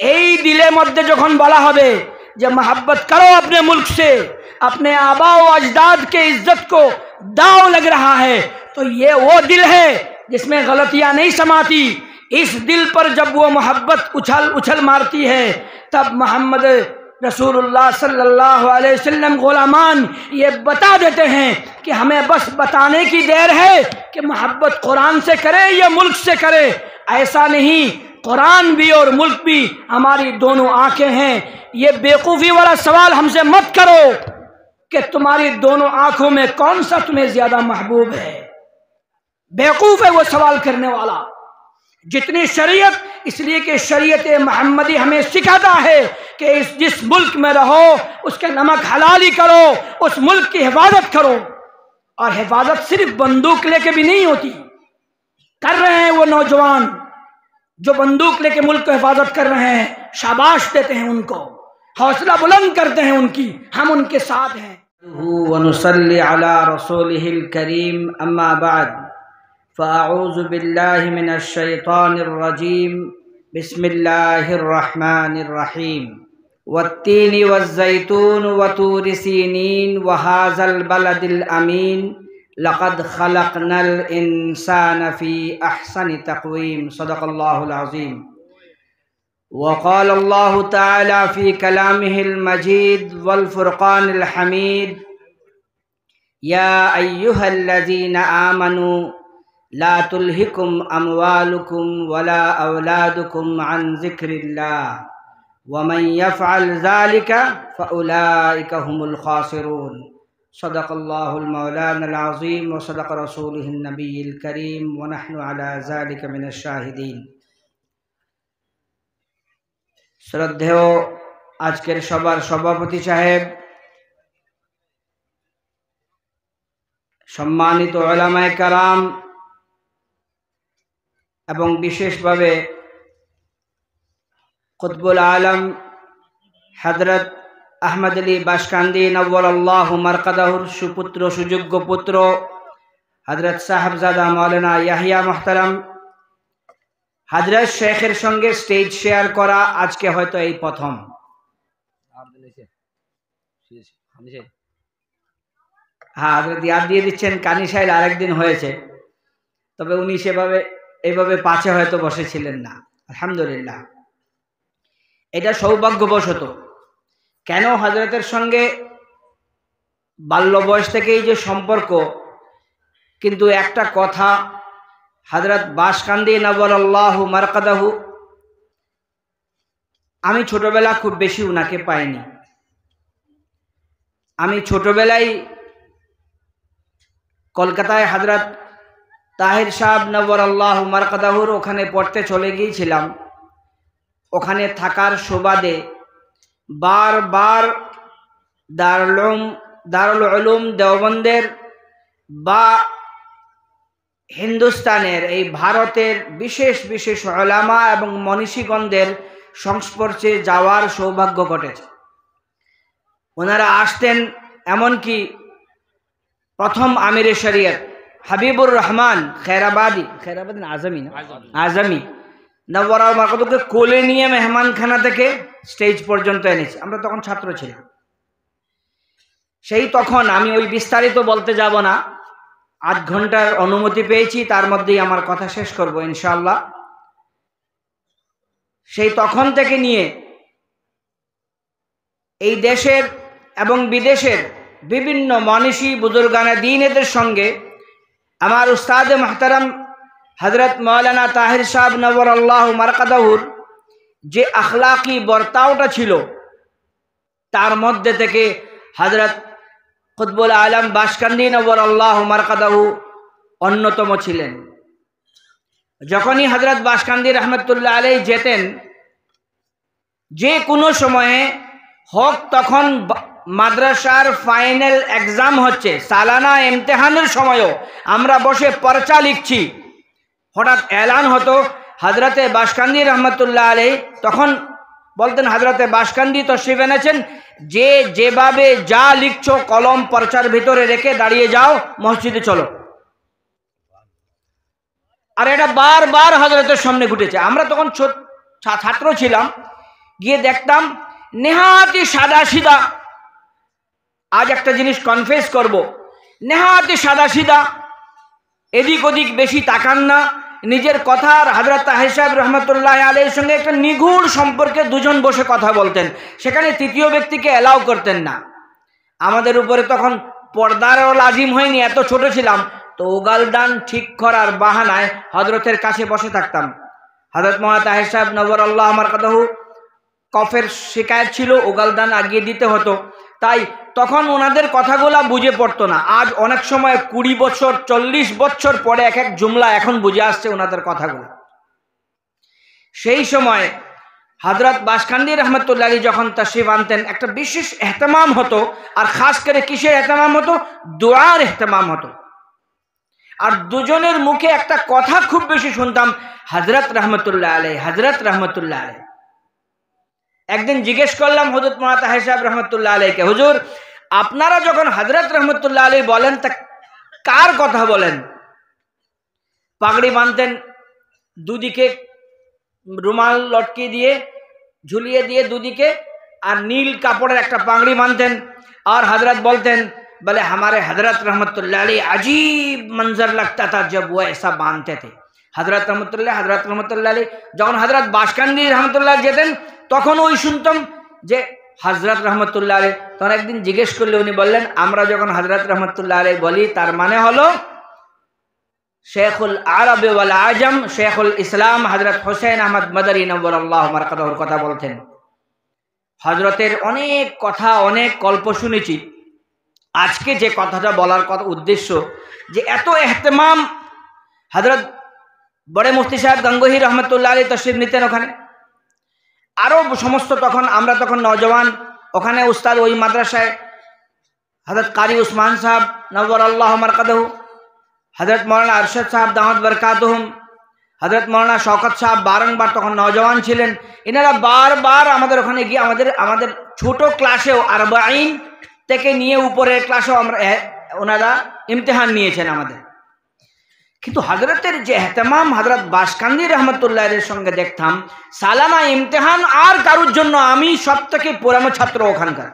এই দিলের মধ্যে যখন বলা হবে যে मोहब्बत करो अपने मुल्क से, अपने आबा व अजदाद के इज्जत को दाव लग रहा है, तो ये वो दिल है जिसमें गलतियां नहीं समाती। इस दिल पर जब वो मोहब्बत उछल उछल मारती है, तब मोहम्मद रसूलुल्लाह सल्लल्लाहु अलैहि वसल्लम गुलामान ये बता देते हैं कि हमें बस बताने की देर है कि मोहब्बत कुरान से करे या मुल्क से करे। ऐसा नहीं, कुरान भी और मुल्क भी हमारी दोनों आंखें हैं। ये बेवकूफ़ी वाला सवाल हमसे मत करो कि तुम्हारी दोनों आंखों में कौन सा तुम्हें ज्यादा महबूब है। बेवकूफ़ है वो सवाल करने वाला। जितनी शरीयत, इसलिए कि शरीयत मोहम्मदी हमें सिखाता है कि जिस मुल्क में रहो उसके नमक हलाली करो, उस मुल्क की हिफाजत करो। और हिफाजत सिर्फ बंदूक लेके भी नहीं होती। कर रहे हैं वो नौजवान जो बंदूक लेके मुल्क को हिफाजत कर रहे हैं, शाबाश देते हैं उनको, हौसला बुलंद करते हैं उनकी, हम उनके साथ हैं। वनुसल्ली अला रसूलिहिल करीम, अम्मा बाद, फ़अऊज़ु बिल्लाहि मिनश शैतानिर रजीम, बिस्मिल्लाहिर रहमानिर रहीम। वत्तीनि वज़्ज़ैतून वतूरि सीनीन वहाज़ल बलदिल अमीन, लक़द ख़लक़नल इंसान फ़ी अहसनि तक़वीम। सदक़ल्लाहुल अज़ीम। वक़ाल अल्लाहु तआला फ़ी कलामिहिल मजीद वल फ़ुरक़ानिल हमीद, या अय्युहल्लज़ीना आमनू ला तुल्हिकुम अमवालुकुम वला औलादुकुम अन ज़िक्रिल्लाह वमन यफ़अल ज़ालिका फ़उलाइका हुमुल ख़ासिरून। सदक़ल्लाहुल मौलानाल अज़ीम व सदक़ रसूलुहुन नबिय्युल करीम व नहनु अला ज़ालिका मिनश शाहिदीन। श्रद्धेय आजकेर सभार सभापति साहेब, सम्मानित उलामाए कराम एवं विशेषभावे कुतुबुल आलम हजरत अहमद अली बाशकांदी नव्वरल्लाहु मरकदाहुर सुपुत्र सुयोग्य पुत्र हजरत साहबजादा मौलाना याहिया मुहतरम, हजरत शेखर संगे स्टेज शेयर करा आज के हयतो एई प्रथम। हाँ, हजरत याद दिए दिच्छेन कानी साहेब आरेकदिन हयेछे, तबे उनी सेभावे एइभावे पाछे हयतो बसेछिलेन ना। आलহামদুলিল্লাহ, এটা সৌভাগ্যবশত। কেন হযরতের সঙ্গে বাল্য বয়স থেকেই যে সম্পর্ক, কিন্তু একটা কথা, হযরত বাশকান্দি নওয়ারাল্লাহু মারকাদাহু, আমি ছোটবেলা খুব বেশি উনাকে পাইনি। আমি ছোটবেলায় কলকাতায় হযরত তাহির সাহেব নওয়ারাল্লাহু মারকাদাহুর ওখানে পড়তে চলে গিয়েছিলাম। ওখানে থাকার সুবাদে বারবার দারুল উলুম দেওবন্দের বা হিন্দুস্তানের এই ভারতের বিশেষ বিশেষ উলামা এবং মনীষীগণদের সংস্পর্শে যাওয়ার সৌভাগ্য ঘটেছে। ওনারা আসতেন, এমনকি প্রথম আমিরে শরীয়ত হাবিবুর রহমান খেরাবাদি আজমি নওয়ারা মারকাদুকে কোলে নিয়ে মেহমানখানা থেকে স্টেজ পর্যন্ত এনেছে। আমরা তখন ছাত্র ছিলাম। সেই তখন আমি ওই বিস্তারিত বলতে যাব না, আধ ঘন্টার অনুমতি পেয়েছি, তার মধ্যেই আমার কথা শেষ করব ইনশাআল্লাহ। সেই তখন থেকে নিয়ে এই দেশের এবং বিদেশের বিভিন্ন মনীষী বুজুর্গানে দ্বীনের সঙ্গে আমার উস্তাদ মুহতারাম হযরত মাওলানা তাহির সাহেব নওয়ারাল্লাহু মারকাদাহুর যে আখলাকি বর্তাওটা ছিল, তার মধ্যে থেকে হযরত কুতবুল আলম বাশকান্দি নওয়ারাল্লাহু মারকাদাহু অন্যতম ছিলেন। যখনই হযরত বাশকান্দি রহমতুল্লাহ আলাইহি যেতেন, যে কোনো সময়ে হোক, তখন মাদ্রাসার ফাইনাল এক্সাম হচ্ছে, সালানা ইমতিহানের সময়ও আমরা বসে পরচা লিখছি, হঠাৎ এলান হতো হযরতে বাশকান্দি রহমতুল্লাহ আলাইহি, তখন বলতেন হযরতে বাশকান্দি তশরিফ এনেছেন, যে যেভাবে যা লিখছো কলম পরচার ভিতরে রেখে দাঁড়িয়ে যাও, মসজিদে চলো। আর এটা বারবার হযরতের সামনে ঘটেছে। আমরা তখন ছাত্র ছিলাম, গিয়ে দেখতাম নেহাতি সাদা সিধা, আজ একটা জিনিস কনফেস করব, নেহাতি সাদা সিধা, এদিক ওদিক বেশি তাকান না, নিজের কথা আর হযরত তাহের সাহেব রহমতুল্লাহ আলাইহির সঙ্গে একটা নিগুড় সম্পর্কে দুজন বসে কথা বলতেন, সেখানে তৃতীয় ব্যক্তিকে অ্যালাউ করতেন না। আমাদের উপরে তখন পর্দারও লাজিম হয়নি, এত ছোট ছিলাম, তো উগালদান ঠিক করার বাহানায় হযরতের কাছে বসে থাকতাম। হযরত মাওলানা তাহের সাহেব নওয়ারাল্লাহু মারকাদাহু কফের শিকায়ত ছিল, উগালদান আগিয়ে দিতে হতো, তাই তখন ওনাদের কথাগুলা বুঝে পড়তো না। আজ অনেক সময় 20 বছর 40 বছর পরে এক এক জুমলা এখন বুঝে আসছে ওনাদের কথাগুলো। সেই সময় হযরত বাসকান্দি রহমতুল্লাহ আলাইহি যখন তাশরিফ আনতেন, একটা বিশেষ এহতেমাম হতো, আর খাস করে কিসের এহতেমাম হতো? দোয়ার এহতেমাম হতো। আর দুজনের মুখে একটা কথা খুব বেশি শুনতাম, হযরত রহমতুল্লাহ আলাইহি, হযরত রহমতুল্লাহ আলাইহি। একদিন জিজ্ঞেস করলাম হযরত মাওলানা তাহের সাহেব রহমতুল্লাহ আলাইহিকে, হুজুর আপনারা যখন হযরত রহমতুল্লাহ আলাইহি বলেন তা কার কথা বলেন? পাগড়ি বাঁধতেন, দুদিকে রুমাল লটকিয়ে দিয়ে ঝুলিয়ে দিয়ে দুদিকে, আর নীল কাপড়ের একটা পাগড়ি বাঁধতেন, আর হযরত বলতেন, বলে हमारे हजरत रहमतुल्लाह अलैहि अजीब मंजर लगता था जब वो ऐसा बांधते थे। हजरत रहमतुल्लाह अलैहि যখন হযরত বাসকান্দি রহমতুল্লাহ যেতেন তখন ওই শুনতাম যে হযরত রহমতুল্লাহ আলাইহি। তখন একদিন জিজ্ঞেস করলে উনি বললেন, আমরা যখন হযরত রহমতুল্লাহ আলাইহি বলি তার মানে হলো শেখুল আরব ওয়াল আজম, শেখুল ইসলাম হযরত হুসাইন আহমদ মাদানী নওয়ারাল্লাহু মারকাদাহুর কথা বলতেন। হযরতের অনেক কথা, অনেক গল্প শুনেছি। আজকে যে কথাটা বলার কথা উদ্দেশ্য, যে এত এহতেমাম হযরত বড়ে মুফতি সাহেব গঙ্গোহী রহমতুল্লাহ আলাইহি তশরিফ নিতেন ওখানে, আরও সমস্ত, তখন আমরা তখন নওজওয়ান, ওখানে উস্তাদ ওই মাদ্রাসায় হযরত কারি উসমান সাহেব নওয়ারাল্লাহু মারকাদাহু, হযরত মাওলানা আরশাদ সাহেব দামাত বরকাতুহুম, হযরত মাওলানা শওকত সাহেব বারংবার তখন নওজওয়ান ছিলেন, এনারা বারবার আমাদের ওখানে গিয়ে আমাদের ছোট ক্লাসেও 40 থেকে নিয়ে উপরের ক্লাসেও আমরা ওনারা ইমতিহান নিয়েছেন আমাদের। কিন্তু হযরতের যে এহতেমাম হযরত বাসকান্দি রহমতুল্লাহ আলাইহির সঙ্গে দেখতাম, সালানা ইমতিহান আর কারোর জন্য, আমি সব থেকে পুরানো ছাত্র ওখানকার।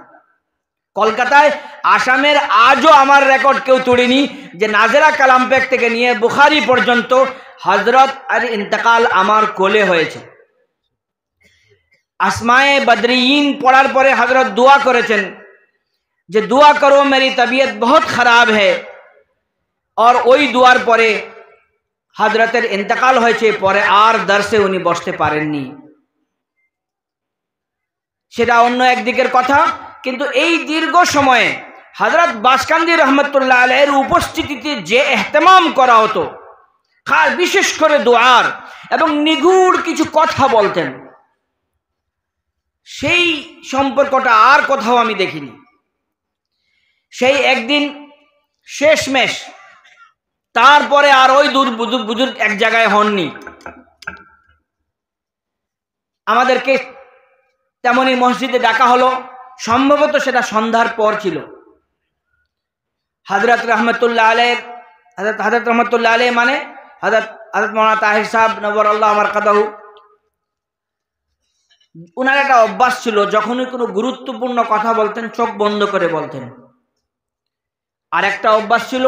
কলকাতায়, আসামের আজও আমার রেকর্ড কেউ তোড়েনি যে নাজেরা কালামপেক থেকে নিয়ে বুখারি পর্যন্ত হযরত আর ইন্তেকাল আমার কোলে হয়েছে। আসমায়ে বদরিয়িন পড়ার পরে হযরত দোয়া করেছেন যে दुआ करो मेरी तबीयत बहुत खराब है, और ওই দুয়ার পরে হযরতের ইন্তেকাল হয়েছে, পরে আর দর্শে উনি বসতে পারেননি। সেটা অন্য একদিকের কথা, কিন্তু এই দীর্ঘ সময়ে হযরত বাসকান্দি রহমতুল্লাহ আলাইহির উপস্থিতিতে যে এহতেমাম করা হতো, খাস বিশেষ করে দোয়ার, এবং নিগুড় কিছু কথা বলতেন, সেই সম্পর্কটা আর কোথাও আমি দেখিনি। সেই একদিন শেষমেশ, তারপরে আর ওই বুজুর্গ এক জায়গায় হননি। আমাদেরকে তেমনি মসজিদে ডাকা হলো, সম্ভবত সেটা সন্ধ্যার পর ছিল। হযরত রহমতুল্লাহ আলাইহি, হযরত রহমতুল্লাহ আলাইহি মানে হযরত মাওলানা তাহের সাহেব নওয়ারাল্লাহু মারকাদাহু, উনার একটা অভ্যাস ছিল, যখনই কোনো গুরুত্বপূর্ণ কথা বলতেন চোখ বন্ধ করে বলতেন। আর একটা অভ্যাস ছিল,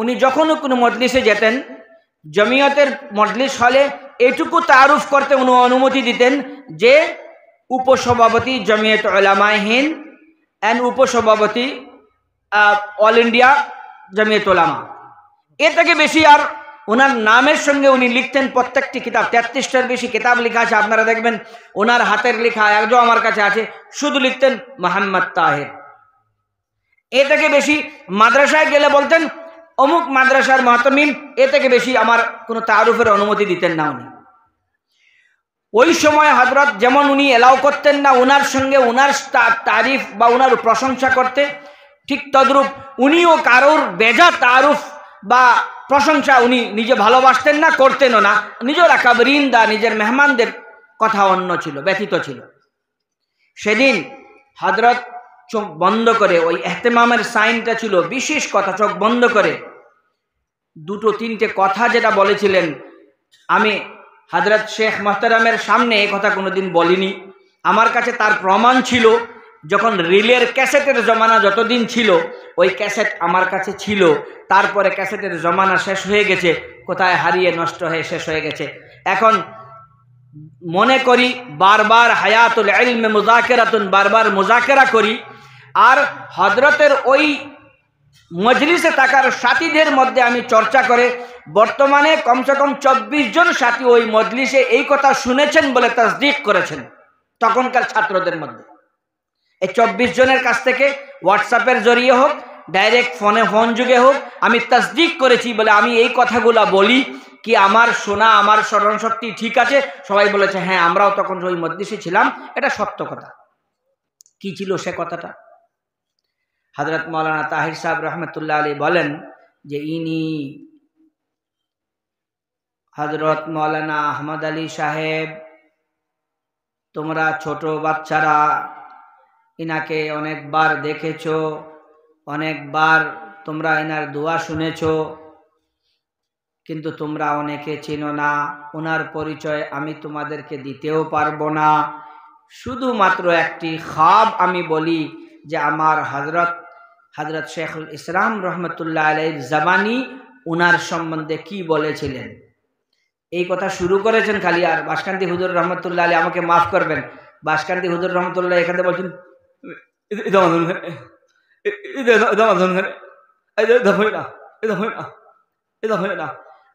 উনি যখন কোনো মজলিসে যেতেন, জমিয়তের মজলিস হলে এটুকু তারুফ করতে উনি অনুমতি দিতেন যে উপসভাপতি জমিয়ত উলামায়ে হিন্দ এন্ড উপসভাপতি অল ইন্ডিয়া জমিয়ত উলামা। এর থেকে বেশি আর ওনার নামের সঙ্গে উনি লিখতেন প্রত্যেকটি কিতাব, 33টার বেশি কিতাব লেখা আছে, আপনারা দেখবেন ওনার হাতের লেখা, একজন আমার কাছে আছে, শুধু লিখতেন মোহাম্মদ তাহের। এ থেকে বেশি মাদ্রাসায় গেলে বলতেন অমুক মাদ্রাসার মুহতামিম, এ থেকে বেশি আমার কোনো তারুফের অনুমতি দিতেন না উনি। ওই সময় হযরত যেমন উনি এলাও করতেন না ওনার সঙ্গে ওনার তারিফ বা ওনার প্রশংসা করতে, ঠিক তদ্রূপ উনিও কারোর বেজা তারুফ বা প্রশংসা উনি নিজে ভালোবাসতেন না, করতেনও না। নিজের আকাবরিন দা নিজের মেহমানদের কথা অন্য ছিল, ব্যতীত ছিল। সেদিন হযরত চোখ বন্ধ করে, ওই এহতেমামের সাইনটা ছিল বিশেষ কথা, চোখ বন্ধ করে 2-3টে কথা যেটা বলেছিলেন, আমি হযরত শেখ মোহতারামের সামনে এই কথা কোনোদিন বলিনি, আমার কাছে তার প্রমাণ ছিল, যখন রিলের ক্যাসেটের জমানা যতদিন ছিল ওই ক্যাসেট আমার কাছে ছিল, তারপরে ক্যাসেটের জমানা শেষ হয়ে গেছে, কোথায় হারিয়ে নষ্ট হয়ে শেষ হয়ে গেছে। এখন মনে করি বারবার হায়াতুল ইলমে মুযাকেরাতুন, বারবার মুযাকেরা করি, আর হযরতের ওই মজলিসে থাকার সাথীদের মধ্যে আমি চর্চা করে বর্তমানে কমসে কম 24 জন সাথী ওই মজলিসে এই কথা শুনেছেন বলে তাসদীক করেছেন তখনকার ছাত্রদের মধ্যে। এই 24 জনের কাছ থেকে হোয়াটসঅ্যাপের জরিয়ে হোক, ডাইরেক্ট ফোন যুগে হোক, আমি তাসদীক করেছি বলে আমি এই কথাগুলো বলি কি আমার শোনা, আমার স্মরণ শক্তি ঠিক আছে। সবাই বলেছে হ্যাঁ আমরাও তখন ওই মজলিসে ছিলাম, এটা সত্য কথা। কি ছিল সে কথাটা? হযরত মাওলানা তাহির সাহেব রহমতুল্লাহ আলাইহি বলেন যে ইনি হযরত মাওলানা আহমদ আলী সাহেব, তোমরা ছোট বাচ্চারা ইনাকে অনেকবার দেখেছো, অনেকবার তোমরা এনার দোয়া শুনেছো, কিন্তু তোমরা অনেকে চেনো না। ওনার পরিচয় আমি তোমাদেরকে দিতেও পারবো না। শুধুমাত্র একটি খাব আমি বলি যে আমার হযরত শেখুল ইসলাম রহমতুল্লাহ আলাইহির জামানি ওনার সম্বন্ধে কি বলেছিলেন। এই কথা শুরু করেছেন খালি। আর বাসকান্দি হুজুর রহমতুল্লাহ আলাইহি, আমাকে মাফ করবেন, বাসকান্দি হুজুর রহমতুল্লাহ এখানে বলছেন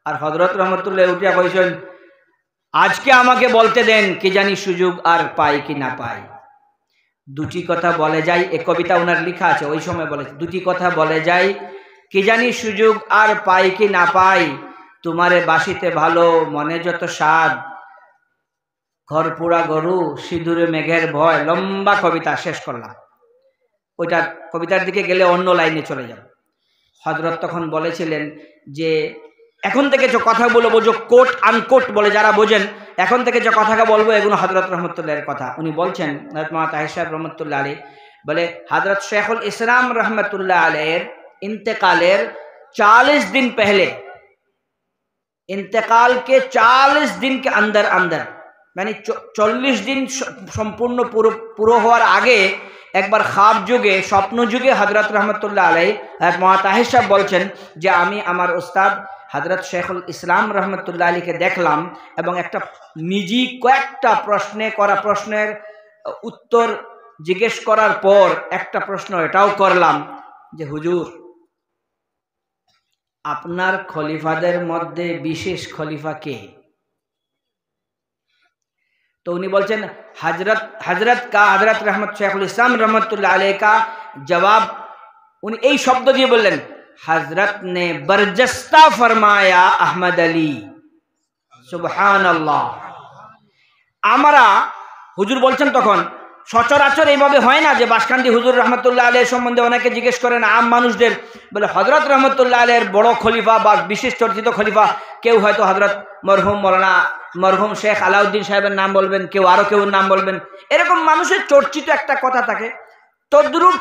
আর হযরত রহমতুল্লাহ উঠিয়া কইছেন আজকে আমাকে বলতে দেন কি জানি সুযোগ আর পাই কি না পাই। দুটি কথা বলে যাই, এ কবিতা ওনার লেখা আছে, ওই সময় বলেছে দুটি কথা বলে যাই, কি জানি সুযোগ আর পাই কি না পাই, তোমারে বাসিতে ভালো মনে যত স্বাদ, ঘর পোড়া গরু সিঁদুরে মেঘের ভয়। লম্বা কবিতা শেষ করলাম, ওইটা কবিতার দিকে গেলে অন্য লাইনে চলে যাব। হযরত তখন বলেছিলেন যে এখন থেকে যে কথা বলবো, যে কোট আনকোট বলে যারা বোঝেন, এখন থেকে যে কথাটা বলবো এগুলো হযরত রহমতুল্লাহের কথা। উনি বলছেন, হযরত মাওলানা তাহির সাহেব রহমতুল্লাহ আলাইহি বলে হযরত শেখুল ইসলাম রহমতুল্লাহ আলাইহির इंतकालेर 40 दिन पहले, इंतकाल के 40 दिन के अंदर अंदर यानी 40 दिन सम्पूर्ण पुरो होवार आगे एक बार खाब जुगे स्वप्न जुगे हजरत रहमतुल्लाह अलैहि माওলানা তাহির साहब बोलছেন যে আমি আমার উস্তাদ हजरत शेखुल इस्लाम रहमतुल्लाह अलैहि के देखलाम एवं एक निजी कयेकटा प्रश्ने करा प्रश्नेर उत्तर जिज्ञेस करार पर एक प्रश्न एटाओ करलाम जे हुजूर आपनार खलिफादेर मध्य विशेष खलिफा के? तो उन्हीं बोलছেন हजरत रहमत शेखुल इस्लाम रहमतुल्लाह अलैहि का जवाब उन्हीं यही शब्द दिए बोलें, हजरत ने बरजस्ता फरमाया अहमद अली। सुबहान अल्लाह। आमारा हुजूर बोलছেন তখন সচরাচর এইভাবে হয় না যে বাসকান্দি হুজুর রহমতুল্লাহ আলাইহি সম্বন্ধে অনেকে জিজ্ঞেস করেন আম মানুষদের, বলে হযরত রহমতুল্লাহ আলাইহির বড় খলিফা বা বিশেষ চর্চিত খলিফা কেউ হয়তো হযরত মরহুম মাওলানা মরহুম শেখ আলাউদ্দিন সাহেবের নাম বলবেন, কেউ আরো কেউ নাম বলবেন, এরকম মানুষের চর্চিত একটা কথা থাকে। তদ্রূপ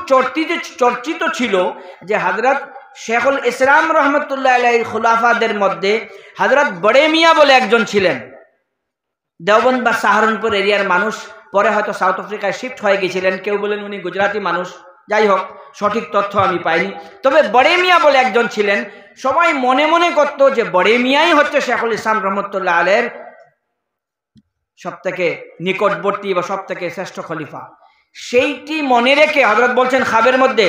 চর্চিত ছিল যে হযরত শেখুল ইসলাম রহমতুল্লাহ আলাইহির খোলাফাদের মধ্যে হযরত বড়ে মিয়া বলে একজন ছিলেন। দেওবন্দ বা সাহারানপুর এরিয়ার মানুষ, পরে হয়তো সাউথ আফ্রিকায় শিফট হয়ে গিয়েছিলেন, কেউ বলেন উনি গুজরাটি মানুষ, যাই হোক সঠিক তথ্য আমি পাইনি। তবে বড়ে মিয়া বলে একজন ছিলেন, সবাই মনে মনে করতো যে বড়ে মিয়াই হচ্ছে শেখুল ইসলাম রহমতুল্লাহ আলাইহির সবথেকে নিকটবর্তী বা সবথেকে শ্রেষ্ঠ খলিফা। সেইটি মনে রেখে হযরত বলছেন খাবের মধ্যে,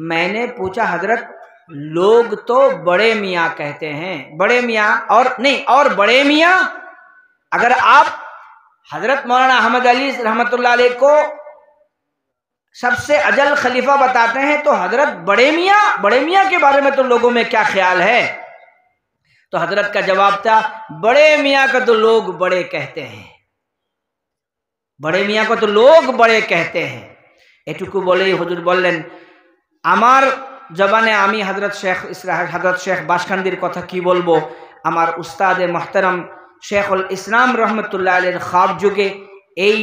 मैंने पूछा हजरत लोग तो बड़े मियाँ कहते हैं, बड़े मियाँ और नहीं और बड़े मियाँ, अगर आप हजरत मौलाना अहमद अली रहमतुल्लाह अलैहि को सबसे अजल खलीफा बताते हैं तो हजरत बड़े मियाँ के बारे में तो लोगों में क्या ख्याल है? तो हजरत का जवाब था, बड़े मियाँ को तो लोग बड़े कहते हैं, बड़े मियाँ को तो लोग बड़े कहते हैं। एटुकु बोले हुजूर बोलें आमार जबाने आमी हजरत शेख बासखांदीर कथा की बोलबो, आमार उस्तादे मोहतरम शेखुल इस्लाम रहमतुल्लाह अलैहिर ख्वाब जुगे এই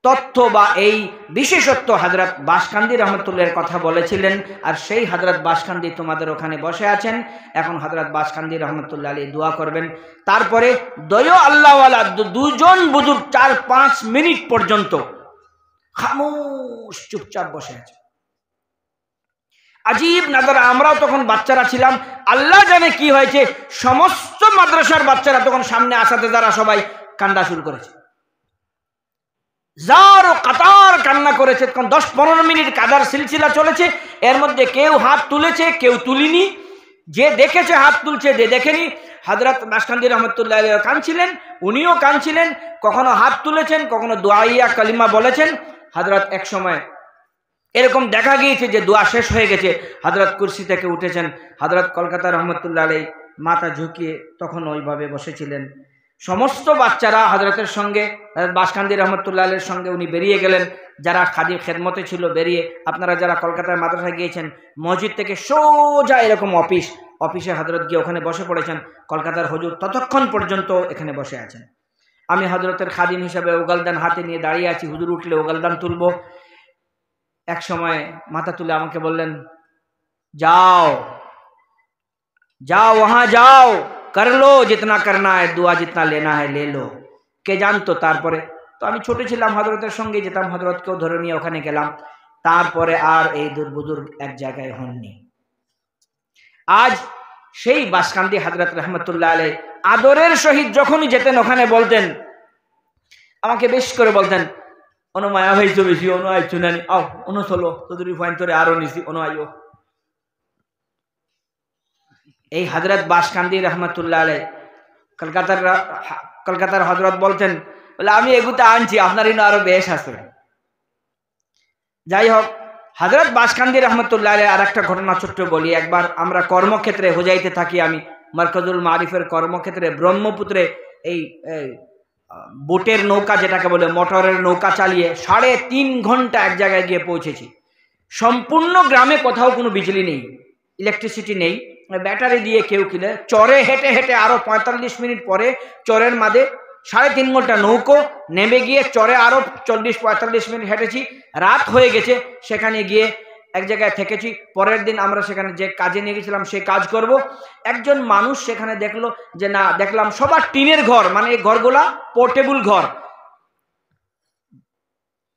তথ্য বা এই বিশেষত্ব হযরত বাসকান্দি রহমতুল্লাহর কথা বলেছিলেন। আর সেই হযরত বাসকান্দি তোমাদের ওখানে বসে আছেন। এখন হযরত বাসকান্দি রহমতুল্লাহ আলাইহি দোয়া করবেন। তারপরে দয় আল্লাহওয়ালা দুজন বুজুর্গ 4-5 মিনিট পর্যন্ত খামোশ চুপচাপ বসে আছে। আজীব নাজারা। আমরাও তখন বাচ্চারা ছিলাম, আল্লাহ জানে কি হয়েছে, সমস্ত মাদ্রাসার বাচ্চারা তখন সামনে আসাতেজারা সবাই কান্না শুরু করেছে, জার ও কাতার কান্না করেছে। তখন 10-15 মিনিট কাদার সিলসিলা চলেছে। এর মধ্যে কেউ হাত তুলেছে, কেউ তুলিনি, যে দেখেছে হাত তুলছে, যে দেখেনি। হযরত বাসকান্দি রহমতুল্লাহ আলাইহি কাঁদছিলেন, উনিও কাঁদছিলেন, কখনো হাত তুলেছেন, কখনো দোয়াইয়া কালিমা বলেছেন। হযরত এক সময় এরকম দেখা গিয়েছে যে দোয়া শেষ হয়ে গেছে, হযরত কুরসি থেকে উঠেছেন। হযরত কলকাতা রহমতুল্লাহ আলাইহি মাথা ঝুঁকিয়ে তখন ওইভাবে বসেছিলেন। সমস্ত বাচ্চারা হযরতের সঙ্গে, বাসকান্দি রহমতুল্লাহ আলাইহির সঙ্গে উনি বেরিয়ে গেলেন। যারা খাদির খেদমতে ছিল বেরিয়ে, আপনারা যারা কলকাতার মাদ্রাসায় গিয়েছেন, মসজিদ থেকে সোজা এরকম অফিসে হযরত গিয়ে ওখানে বসে পড়েছেন। কলকাতার হুজুর ততক্ষণ পর্যন্ত এখানে বসে আছেন। আমি হযরতের খাদিম হিসাবে ওগালদান হাতে নিয়ে দাঁড়িয়ে আছি। হুজুর উঠলে ওগালদান তুলব। এক সময় মাথা তুলে আমাকে বললেন, যাও যাও वहां যাও, कर लो जितना करना है, दुआ जितना लेना है ले लो। কে জানতো? তারপরে তো আমি ছোট ছিলাম, হযরতের সঙ্গে যেতাম, হযরতকেও ধরে নিয়ে ওখানে গেলাম। তারপরে আর এই বুজুর্গ এক জায়গায় হননি। আজ সেই বাসকান্দি হযরত রহমতুল্লাহ আলাইহি আদরের সহিত যখনই যেতেন ওখানে বলতেন, আমাকে বেশ করে বলতেন, ono maya haicho beshi, ono aicho nani, aw ono cholo toduri point tore aro nisi, ono ayo। এই হযরত বাসকান্দি রহমতুল্লাহ আলাইহি কলকাতার হযরত বলতেন, বলে আমি এগুতে আনছি, আপনারই না আরো বেশ আছে। যাই হোক, হযরত বাসকান্দি রহমতুল্লাহ আলাইহি আর একটা ঘটনা ছোট্ট বলি। একবার আমরা কর্মক্ষেত্রে হোজাইতে থাকি, আমি মারকাজুল মারিফের কর্মক্ষেত্রে ব্রহ্মপুত্রে এই বোটের নৌকা যেটাকে বলে, মোটরের নৌকা চালিয়ে 3.5 ঘন্টা এক জায়গায় গিয়ে পৌঁছেছি। সম্পূর্ণ গ্রামে কোথাও কোনো বিজলি নেই, ইলেকট্রিসিটি নেই, ব্যাটারি দিয়ে কেউ কিনে চরে হেঁটে হেঁটে আরো 45 মিনিট পরে চরের মাঝে 3.5 ঘন্টা নৌকো নেমে গিয়ে চরে আরো 40-45 মিনিট হেঁটেছি। রাত হয়ে গেছে, সেখানে গিয়ে এক জায়গায় থেকেছি। পরের দিন আমরা সেখানে যে কাজে নিয়ে গেছিলাম সেই কাজ করব। একজন মানুষ সেখানে দেখলো যে না, দেখলাম সবার টিনের ঘর, মানে এই ঘরগুলা পোর্টেবল ঘর।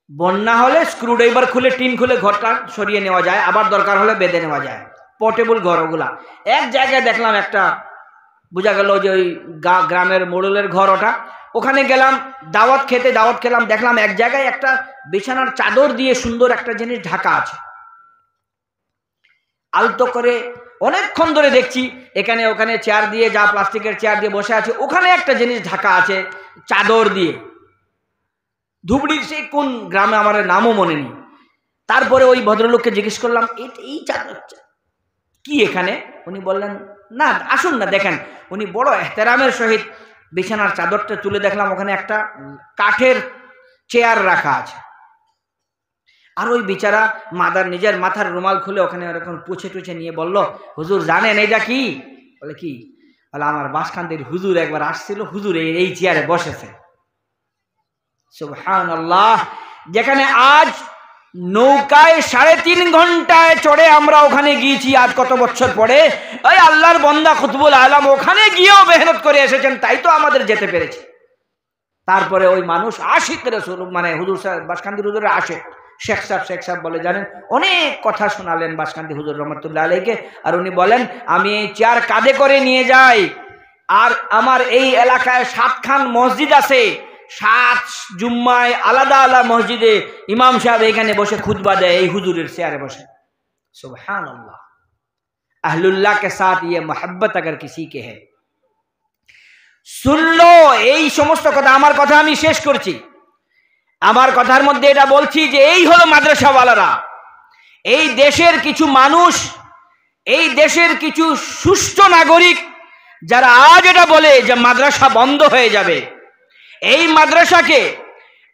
বন্যা হলে স্ক্রুড্রাইভার খুলে টিন খুলে ঘরটা সরিয়ে নেওয়া যায়, আবার দরকার হলে বেঁধে নেওয়া যায়, পোর্টেবল ঘর ওগুলা। এক জায়গায় দেখলাম একটা, বোঝা গেল যে ওই গ্রামের মোড়লের ঘর ওটা। ওখানে গেলাম দাওয়াত খেলাম, দেখলাম এক জায়গায় একটা বিছানার চাদর দিয়ে সুন্দর একটা জিনিস ঢাকা আছে। আলতো করে অনেকক্ষণ ধরে দেখছি, এখানে ওখানে চেয়ার দিয়ে, যা প্লাস্টিকের চেয়ার দিয়ে বসে আছে, ওখানে একটা জিনিস ঢাকা আছে চাদর দিয়ে। ধুবড়ির সেই কোন গ্রামে, আমার নামও মনে নেই। তারপরে ওই ভদ্রলোককে জিজ্ঞেস করলাম, এই চাদর কি এখানে? উনি বললেন, না আসুন না দেখেন। উনি বড় এহতেরামের সহিত বিছানার চাদরটা তুলে দেখলাম ওখানে একটা কাঠের চেয়ার রাখা আছে। আর ওই বিচারা নিজের মাথার রুমাল খুলে ওখানে এরকম পুছে নিয়ে বলল, হুজুর জানেন এটা কি? বলে কি? বলে আমার বাসকান্দির হুজুর একবার আসছিল, হুজুর এই চেয়ারে বসেছে। সুবহানাল্লাহ। যেখানে আজ নৌকায় 3.5 ঘন্টায় চড়ে আমরা ওখানে গিয়েছি, আজ কত বছর পরে, ওই আল্লাহর বান্দা কুতুবুল আলম ওখানে গিয়েও মেহনত করে এসেছেন, তাই তো আমাদের যেতে পেরেছি। তারপরে ওই মানুষ আশিক রাসূল, মানে হুজুর বাসকান্দি হুজুরের আশিক, শেখ সাহেব বলে জানেন, অনেক কথা শোনালেন বাসকান্দি হুজুর রহমতুল্লাহ আলাইহিকে। আর উনি বলেন, আমি এই চেয়ার কাঁধে করে নিয়ে যাই, আর আমার এই এলাকায় 7খান মসজিদ আছে, 7 জুম্মায় আলাদা আলাদা মসজিদে ইমাম সাহেব এখানে বসে খুতবা দেয়, এই হুজুরের চেয়ারে বসে। সুবহানাল্লাহ। আহলুল্লাহ কে সাথ ये मोहब्बत अगर किसी के है, सुन लो। এই সমস্ত কথা, আমার কথা আমি শেষ করছি। আমার কথার মধ্যে এটা বলছি যে এই হলো মাদ্রাসাওয়ালারা। এই দেশের কিছু মানুষ, এই দেশের কিছু সুষ্ঠু নাগরিক যারা আজ এটা বলে যে মাদ্রাসা বন্ধ হয়ে যাবে। এই মাদ্রাসাকে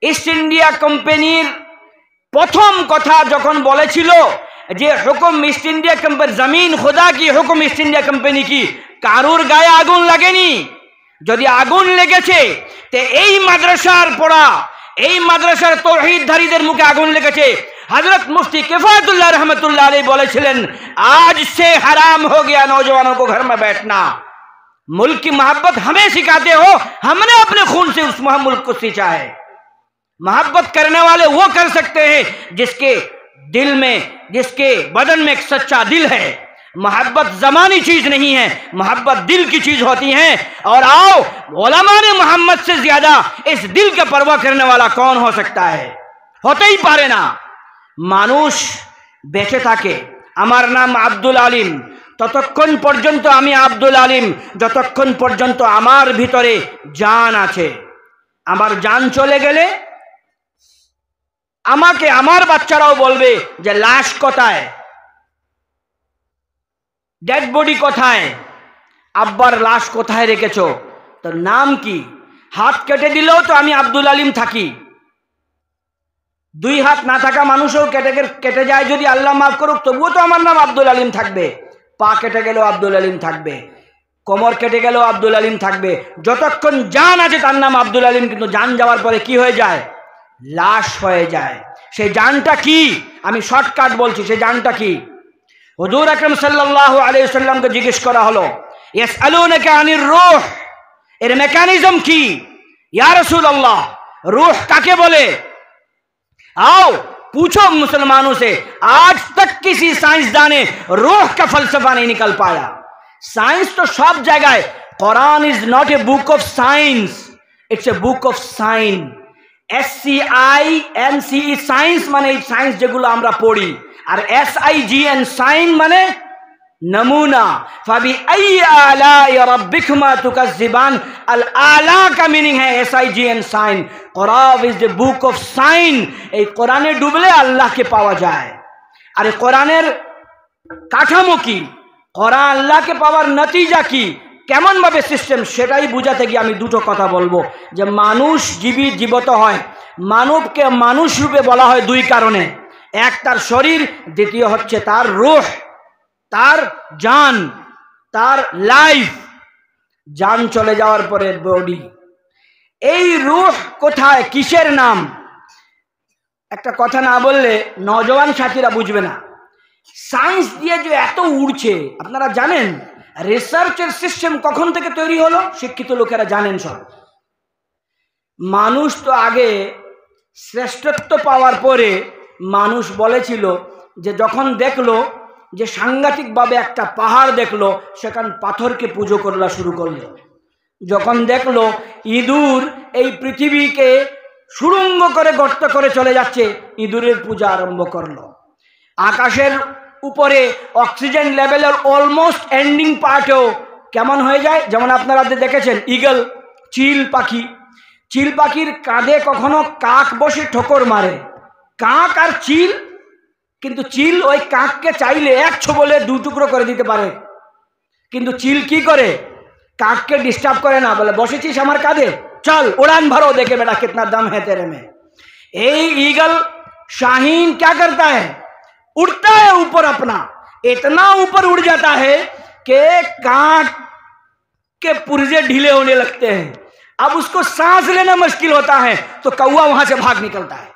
ইস্ট ইন্ডিয়া কোম্পানির প্রথম কথা যখন বলেছিল যে হুকুম ইস্ট ইন্ডিয়া কোম্পানি, জমিন খোদা কি, হুকুম ইস্ট ইন্ডিয়া কোম্পানি কি, কারুর গায়ে আগুন লাগেনি। যদি আগুন লেগেছে তে এই মাদ্রাসার পড়া, এই মাদ্রাসার তৌহিদধারীদের মুখে আগুন লেগেছে। हजरत मुफ्ती किफायतुल्लाह रहमतुल्लाह अलैह बोलेছিলেন, आज से हराम हो गया नौजवानों को घर में बैठना। मुल्क की मोहब्बत हमें सिखाते हो, हमने अपने खून से उस मुल्क को सींचा है। मोहब्बत करने वाले वो कर सकते हैं जिसके दिल में, जिसके बदन में एक सच्चा दिल है। मोहब्बत जमानी चीज नहीं है, मोहब्बत दिल की चीज होती है। और आओ, उलमा ने मोहम्मद से ज्यादा इस दिल के परवाह करने वाला कौन हो सकता है? होते ही पारे ना। মানুষ বেঁচে থাকে, আমার নাম আব্দুল আলিম, ততক্ষণ পর্যন্ত আমি আব্দুল আলিম যতক্ষণ পর্যন্ত আমার ভিতরে জান আছে। আমার জান চলে গেলে আমাকে আমার বাচ্চারাও বলবে যে লাশ কোথায়, ডেড বডি কোথায়, আব্বার লাশ কোথায় রেখেছো, তোর নাম কি? হাত কেটে দিলেও তো আমি আব্দুল আলিম থাকি। দুই হাত না থাকা মানুষও কেটে যায়, যদি আল্লাহ মাফ করুক, তবুও তো আমার নাম আব্দুল আলিম থাকবে। পা কেটে গেলেও আব্দুল আলিম থাকবে, কোমর কেটে গেলেও আব্দুল আলিম থাকবে। যতক্ষণ জান আছে তার নাম আব্দুল আলিম। কিন্তু জান যাওয়ার পরে কি হয়ে যায়? লাশ হয়ে যায়। সেই জানটা কি? আমি শর্টকাট বলছি, সেই জানটা কি? হুজুর আকরাম সাল্লাল্লাহু আলাইহি ওয়াসাল্লামকে জিজ্ঞেস করা হলো, ইয়াসআলুনাকা আনির রূহ, এর মেকানিজম কি? ইয়া রাসূলুল্লাহ, রূহ কাকে বলে? आओ पूछो मुसलमानों से, आज तक किसी साइंसदान ने रूह का फलसफा नहीं निकल पाया। साइंस तो सब जगह है। Quran is not a book of science, it's a book of sign. SCINC science माने साइंस যেগুলো আমরা পড়ি, আর SIGN সাইন মানে नमूना। फबी आई आला रब्बिकुमा तुकज़्ज़िबान, अल आला का मीनिंग है SIGN sign. Quran is the book of sign. এই কোরআনে ডুবলে আল্লাহকে পাওয়া যায়। আর এই কোরআনের কাঠামো কি, কোরআন আল্লাহকে পাওয়ার নতিজা কি, কেমন ভাবে সিস্টেম, সেটাই বুঝাতে গিয়ে আমি দুটো কথা বলবো। যে মানুষ জীবিত হয়, মানবকে মানুষ রূপে বলা হয় দুই কারণে। এক তার শরীর, দ্বিতীয় হচ্ছে তার রূহ, তার জান, তার লাইফ। জান চলে যাওয়ার পরে বডি। এই রূহ কোথায়, কিসের নাম? একটা কথা না বললে নওজওয়ান সাথীরা বুঝবে না। সায়েন্স দিয়ে যে এত উড়ছে, আপনারা জানেন রিসার্চের সিস্টেম কখন থেকে তৈরি হলো? শিক্ষিত লোকেরা জানেন সব। মানুষ তো আগে শ্রেষ্ঠত্ব পাওয়ার পরে মানুষ বলেছিল যে যখন দেখলো যে সাংঘাতিকভাবে একটা পাহাড় দেখলো, সেখানে পাথরকে পুজো করা শুরু করলো। যখন দেখলো ইঁদুর এই পৃথিবীকে সুড়ঙ্গ করে গর্ত করে চলে যাচ্ছে, ইঁদুরের পূজা আরম্ভ করলো। আকাশের উপরে অক্সিজেন লেভেলের অলমোস্ট এন্ডিং পার্টেও কেমন হয়ে যায়, যেমন আপনারা দেখেছেন ঈগল, চিল পাখি। চিল পাখির কাঁধে কখনো কাক বসে ঠোকর মারে, কাক আর চিল। কিন্তু চিল ওই কাককে চাইলে এক ছোবলে দু টুকরো করে দিতে পারে, কিন্তু চিল কি করে? কাককে ডিস্টার্ব করে না, বলে বসেছিস আমার কাঁধে, चल उड़ान भरो, देखे बेटा कितना दम है तेरे में। ईगल शाहीन क्या करता है? उड़ता है ऊपर, अपना इतना ऊपर उड़ जाता है कि कांट के पुर्जे ढीले होने लगते हैं। अब उसको सांस लेना मुश्किल होता है तो कौवा वहां से भाग निकलता है।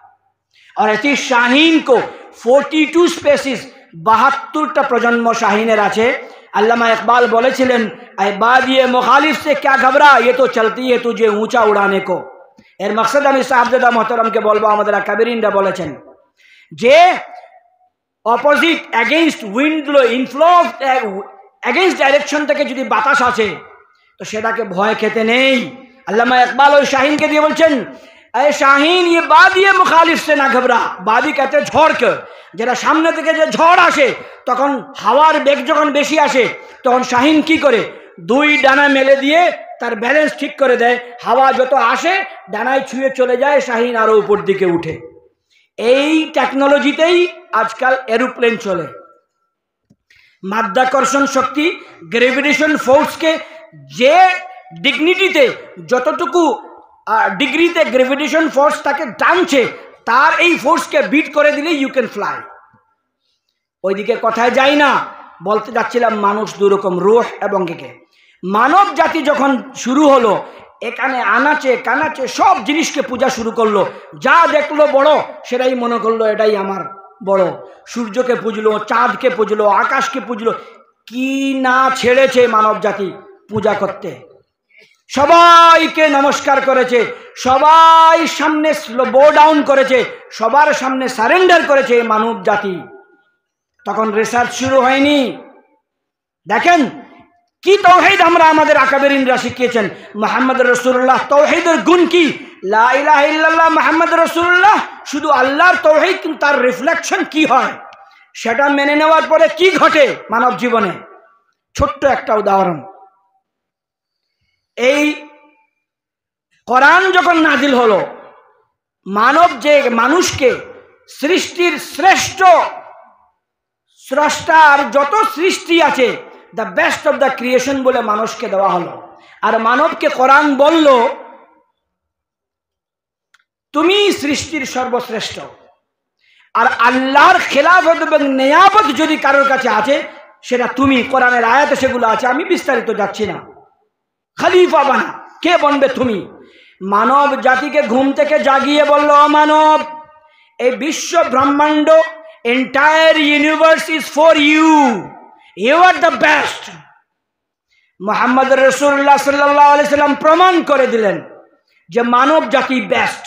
और ऐसी शाहीन को 42 स्पेसिस 72টা প্রজন্ম শাহিনের আছে। अल्लामा इकबाल বলেছিলেন, बादिए मुखालिफ से क्या घबरा, ये तो चलती है तुझे ऊंचा उड़ाने को। এর মকসদ আমি সাহেবজাদা মোহতারামকে বলবো, আমাদের কাবিরিনরা বলেছেন যে opposite against wind inflow against direction থেকে যদি বাতাস আসে তো সেটাকে ভয় খেতে নেই। আল্লামা ইকবাল ওই শাহিনকে দিয়ে বলছেন, अरे शाहीन ये बादिए मुखालिफ से ना घबरा। बादी कहते ঝড়কে, যেটা সামনে থেকে যে ঝড় আসে তখন হাওয়ার বেগ যখন বেশি আসে তখন শাহিন কি করে, দুই ডানা মেলে দিয়ে তার ব্যালেন্স ঠিক করে দেয়। হাওয়া যত আসে ডানায় ছুঁয়ে চলে যায়, শাহিন আরো উপর দিকে উঠে। এই টেকনোলজিতেই আজকাল এরোপ্লেন চলে। মাধ্যাকর্ষণ শক্তি, গ্রেভিটেশন ফোর্সকে যে ডিগনিটিতে, যতটুকু ডিগ্রিতে গ্রেভিটেশন ফোর্স তাকে টানছে, তার এই ফোর্সকে বিট করে দিলে ইউ ক্যান ফ্লাই। ওইদিকে কথায় যাই না, বলতে যাচ্ছিলাম মানুষ দুরকম, রূহ এবং কে। মানব জাতি যখন শুরু হলো, এখানে আনাচে কানাচে সব জিনিসকে পূজা শুরু করলো। যা দেখলো বড় সেটাই মনে করলো এটাই আমার বড়। সূর্যকে পুজলো, চাঁদকে পুজলো, আকাশকে পুজলো, কি না ছেড়েছে মানব জাতি পূজা করতে। সবাইকে নমস্কার করেছে, সবাই সামনে বো ডাউন করেছে, সবার সামনে সারেন্ডার করেছে মানব জাতি। তখন রিসার্চ শুরু হয়নি। দেখেন কি তাওহীদ আমরা আমাদের আকাবেরিনরা শিখিয়েছেন। মুহাম্মদ রাসূলুল্লাহ তাওহীদের গুণ কি? লা ইলাহা ইল্লাল্লাহ মুহাম্মদ রাসূলুল্লাহ শুধু আল্লাহর তাওহীদ, কিন্তু তার রিফ্লেকশন কি হয় সেটা মেনে নেওয়ার পরে কি ঘটে মানব জীবনে। ছোট্ট একটা উদাহরণ, এই কোরআন যখন নাজিল হলো, মানব যে মানুষকে সৃষ্টির শ্রেষ্ঠ স্রষ্টার যত সৃষ্টি আছে the best of the creation বলে মানুষকে দেওয়া হলো। আর মানবকে কোরআন বলল তুমি সৃষ্টির সর্বশ্রেষ্ঠ। আর আল্লাহর খেলাফত এবং নিয়ামত যদি কারোর কাছে আছে সেটা তুমি। কোরআনের আয়াতে সেগুলো আছে, আমি বিস্তারিত যাচ্ছি না। খলিফা বানা, কে বনবে? তুমি। মানব জাতিকে ঘুম থেকে জাগিয়ে বলল, মানব, এই বিশ্ব ব্রহ্মাণ্ড entire universe is for you, you are the best. Muhammad রাসূলুল্লাহ সাল্লাল্লাহু আলাইহি সাল্লাম প্রমাণ করে দিলেন যে মানব জাতি বেস্ট।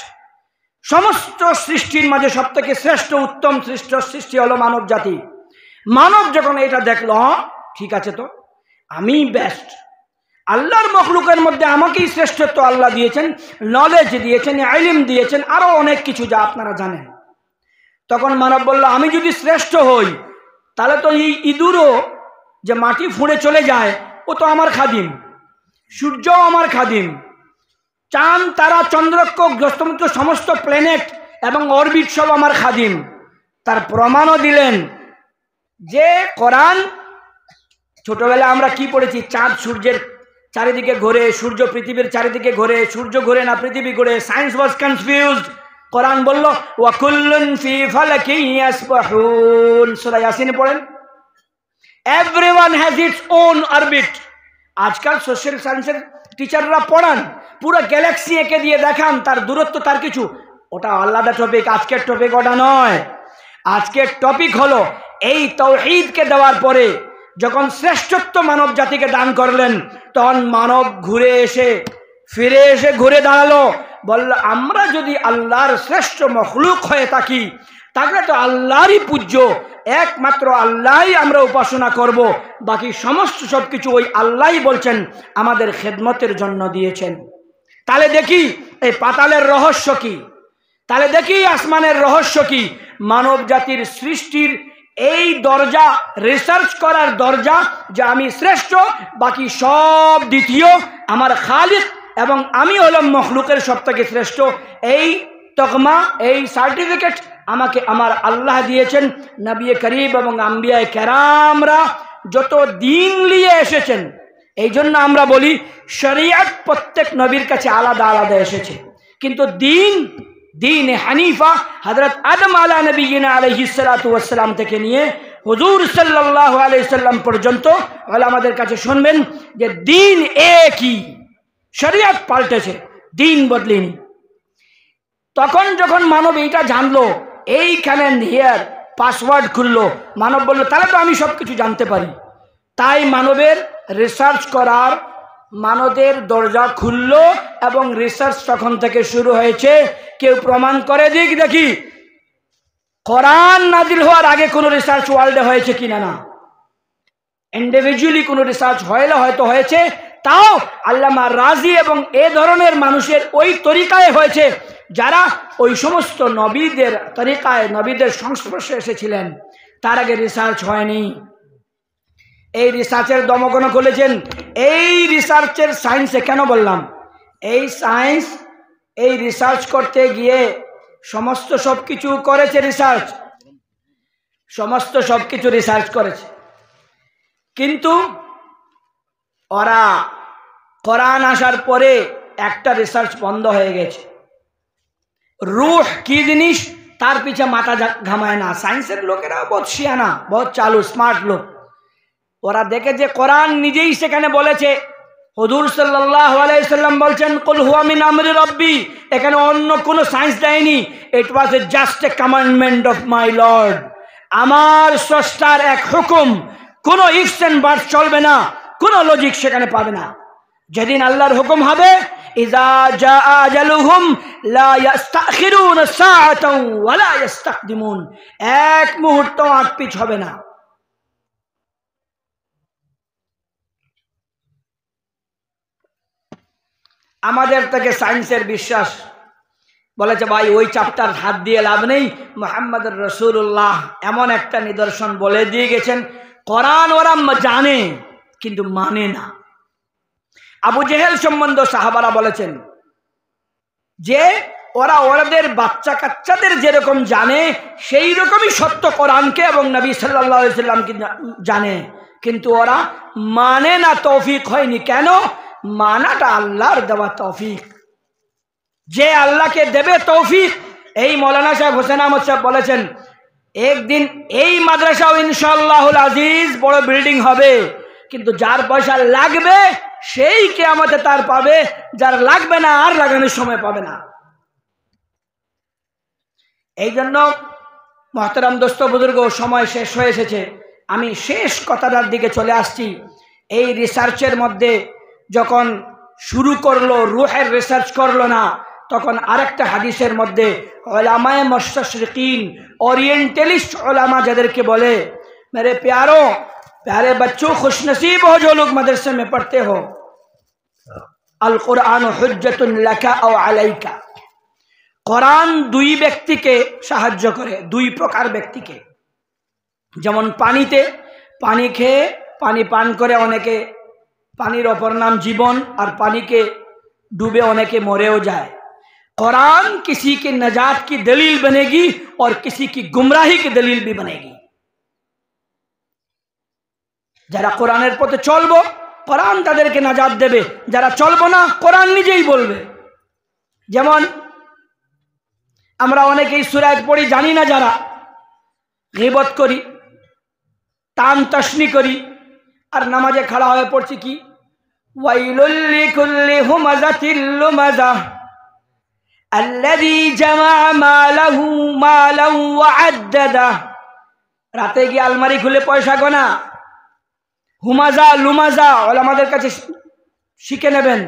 সমস্ত সৃষ্টির মাঝে সবথেকে শ্রেষ্ঠ উত্তম সৃষ্টি হলো মানব জাতি। মানব যখন এটা দেখলো, ঠিক আছে, তো আমি বেস্ট, আল্লাহর মখলুকের মধ্যে আমাকেই শ্রেষ্ঠত্ব আল্লাহ দিয়েছেন, নলেজ দিয়েছেন, ইলম দিয়েছেন, আরো অনেক কিছু যা আপনারা জানেন। তখন মানব বলল, আমি যদি শ্রেষ্ঠ হই তাহলে তো এই ইঁদুরও যে মাটি ফুঁড়ে চলে যায় ও তো আমার খাদিম, সূর্যও আমার খাদিম, চাঁদ তারা চন্দ্রক্ষ গ্রস্তমুক্ত সমস্ত প্ল্যানেট এবং অরবিট সব আমার খাদিম। তার প্রমাণও দিলেন যে কোরআন, ছোটবেলা আমরা কি পড়েছি, চাঁদ সূর্যের চারিদিকে ঘোরে, সূর্য পৃথিবীর চারিদিকে ঘোরে, সূর্য ঘোরে না পৃথিবী ঘোরে। সায়েন্স ওয়াজ কনফিউজড। কোরআন বলল ওয়া কুল্লুন ফি ফালাকিন ইয়াসবাহুন। সূরা ইয়াসিন পড়েন, everyone has its own orbit. আজকাল সোশ্যাল সায়েন্সের টিচাররা পড়ান, পুরো গ্যালাক্সি এঁকে দিয়ে দেখান তার দূরত্ব, তার কিছু। ওটা আলাদা টপিক, আজকের টপিক ওটা নয়। আজকের টপিক হলো এই তাওহীদকে দেওয়ার পরে যখন শ্রেষ্ঠত্ব মানব জাতিকে দান করলেন, তখন মানব ফিরে এসে ঘুরে দাঁড়ালো, বলল আমরা যদি আল্লাহর শ্রেষ্ঠ মখলুক হয়ে থাকি তাহলে তো আল্লাহরই পূজ্য, একমাত্র আল্লাহই আমরা উপাসনা করব, বাকি সমস্ত সবকিছু ওই আল্লাহই বলছেন আমাদের খেদমতের জন্য দিয়েছেন। তাহলে দেখি এই পাতালের রহস্য কি, তাহলে দেখি আসমানের রহস্য কি। মানব জাতির সৃষ্টির এই দরজা, রিসার্চ করার দরজা যে আমি শ্রেষ্ঠ, বাকি সব দ্বিতীয়, আমার খালিক এবং আমি হলাম মখলুকের সব থেকে শ্রেষ্ঠ, এই তকমা, এই সার্টিফিকেট আমাকে আমার আল্লাহ দিয়েছেন। নবী করিম এবং আম্বিয়ায়ে কেরামরা যত দিন নিয়ে এসেছেন, এই জন্য আমরা বলি শরিয়ত প্রত্যেক নবীর কাছে আলাদা আলাদা এসেছে, কিন্তু দিন হানিফা হযরত আদম আলা নবিয়িনা আলাইহিস সালাতু ওয়াস সালাম থেকে নিয়ে হুজুর সাল্লাল্লাহু আলাইহি সাল্লাম পর্যন্ত আমাদের কাছে শুনবেন যে দিন একই, শরিয়ত পাল্টেছে, দিন বদলেনি। তখন যখন মানব এইটা জানলো, এইখানে হিয়ার পাসওয়ার্ড খুললো, মানব বলল তাহলে তো আমি সব কিছু জানতে পারি। তাই মানবের রিসার্চ করার মানবের দরজা খুললো এবং রিসার্চ তখন থেকে শুরু হয়েছে। কেউ প্রমাণ করে দিক দেখি কোরআন নাজিল হওয়ার আগে কোনো রিসার্চ ওয়ার্ল্ডে হয়েছে কিনা। না, ইন্ডিভিজুয়ালি কোনো রিসার্চ হয়তো হয়েছে, তাও আল্লামা রাজি এবং এ ধরনের মানুষের ওই তরিকায় হয়েছে যারা ওই সমস্ত নবীদের তরিকায়, নবীদের সংস্পর্শে এসেছিলেন। তার আগে রিসার্চ হয়নি। এই রিসার্চের দমকন খুলেছেন। এই রিসার্চের সায়েন্সে কেন বললাম, এই সায়েন্স এই রিসার্চ করতে গিয়ে সমস্ত সব কিছু করেছে, সমস্ত সব কিছু রিসার্চ করেছে, কিন্তু ওরা কোরআন আসার পরে একটা রিসার্চ বন্ধ হয়ে গেছে। রূহ কি জিনিস তার পিছে মাথা ঘামায় না। সায়েন্সের লোকেরা বহুত শিয়ানা, বহুত চালু, স্মার্ট লোক। ওরা দেখে যে কোরআন নিজেই সেখানে বলেছে হুজুর সাল্লাল্লাহু আলাইহি সাল্লাম বলছেন কুল হুয়া মিন আমরি রাব্বি, এখানে অন্য কোনো সায়েন্স দেয়নি। It was just a commandment of my lord, আমার স্রষ্টার এক হুকুম, কোনো ইফস এন্ড বাটস চলবে না, কোনো লজিক সেখানে পাবে না। যেদিন আল্লাহর হুকুম হবে ইযা জা আজালুহুম লা ইস্তাখিরুনা সাআতাও ওয়া লা ইস্তাকদিমুন, এক মুহূর্ত আগপিছ হবে না। আমাদের থেকে সায়েন্সের বিশ্বাস বলেছে ভাই ওই চ্যাপ্টার হাত দিয়ে লাভ নেই, মুহাম্মদুর রাসূলুল্লাহ এমন একটা নিদর্শন বলে দিয়ে গেছেন, কোরআন ওরা জানে কিন্তু মানে না। আবু জেহেল সম্বন্ধে সাহাবারা বলেছেন যে ওরা ওদের বাচ্চা কাচ্চাদের যেরকম জানে সেই রকমই সত্য কোরআনকে এবং নবী সাল্লাল্লাহু আলাইহি সাল্লামকে জানে, কিন্তু ওরা মানে না, তৌফিক হয়নি। কেন? মানাটা আল্লাহর দেওয়া তৌফিক, যে আল্লাহকে দেবে তৌফিক। এই মৌলানা সাহেব হোসেন আহমদ সাহেব বলেছেন একদিন এই মাদ্রাসাও ইনশাআল্লাহুল আজিজ বড় বিল্ডিং হবে, কিন্তু যার পয়সা লাগবে সেই কিয়ামতে তার পাবে, যার লাগবে না আর লাগানোর সময় পাবে না। এই জন্য মহতারাম দোস্ত বুজুর্গ, সময় শেষ হয়ে এসেছে, আমি শেষ কথাটার দিকে চলে আসছি। এই রিসার্চের মধ্যে যখন শুরু করলো, রুহের রিসার্চ করলো না, তখন আরেকটা হাদিসের মধ্যে উলামায়ে মুস্তাশরিকিন, ओरिएंटलिस्ट उलमा যাদেরকে বলে, मेरे प्यारों प्यारे बच्चों, खुशनसीब हो जो लोग मदरसे में पढ़ते हो, अल कुरान हुज्जतुन लका औ अलैका। কোরআন দুই ব্যক্তিকে সাহায্য করে, দুই প্রকার ব্যক্তিকে। যেমন পানিতে, পানি খেয়ে পানি পান করে অনেকে, পানির অপর নাম জীবন, আর পানিকে डूबे অনেকে মরেও যায়। कुरान किसी के नजात की दलील बनेगी और किसी की गुमराही की दलील भी बनेगी। যারা কোরআনের পথে চলবো কোরআন তাদেরকে নাজাত দেবে, যারা চলবো না কোরআন নিজেই বলবে। যেমন আমরা অনেকেই সূরা পড়ি জানি না, যারা গীবত করি, টান তশনি করি, আর নামাজে খাড়া হয়ে পড়ছি কি ওয়াইলুল লিকুল্লি হুমাযাতিল লুমাযা আল্লাযী জামা মালাহু মালাও ওয়া আদ্দাদা। রাতে গিয়ে আলমারি খুলে পয়সা গোনা, হুমাজা লুমাজা ওলামাদের কাছে শিখে নেবেন।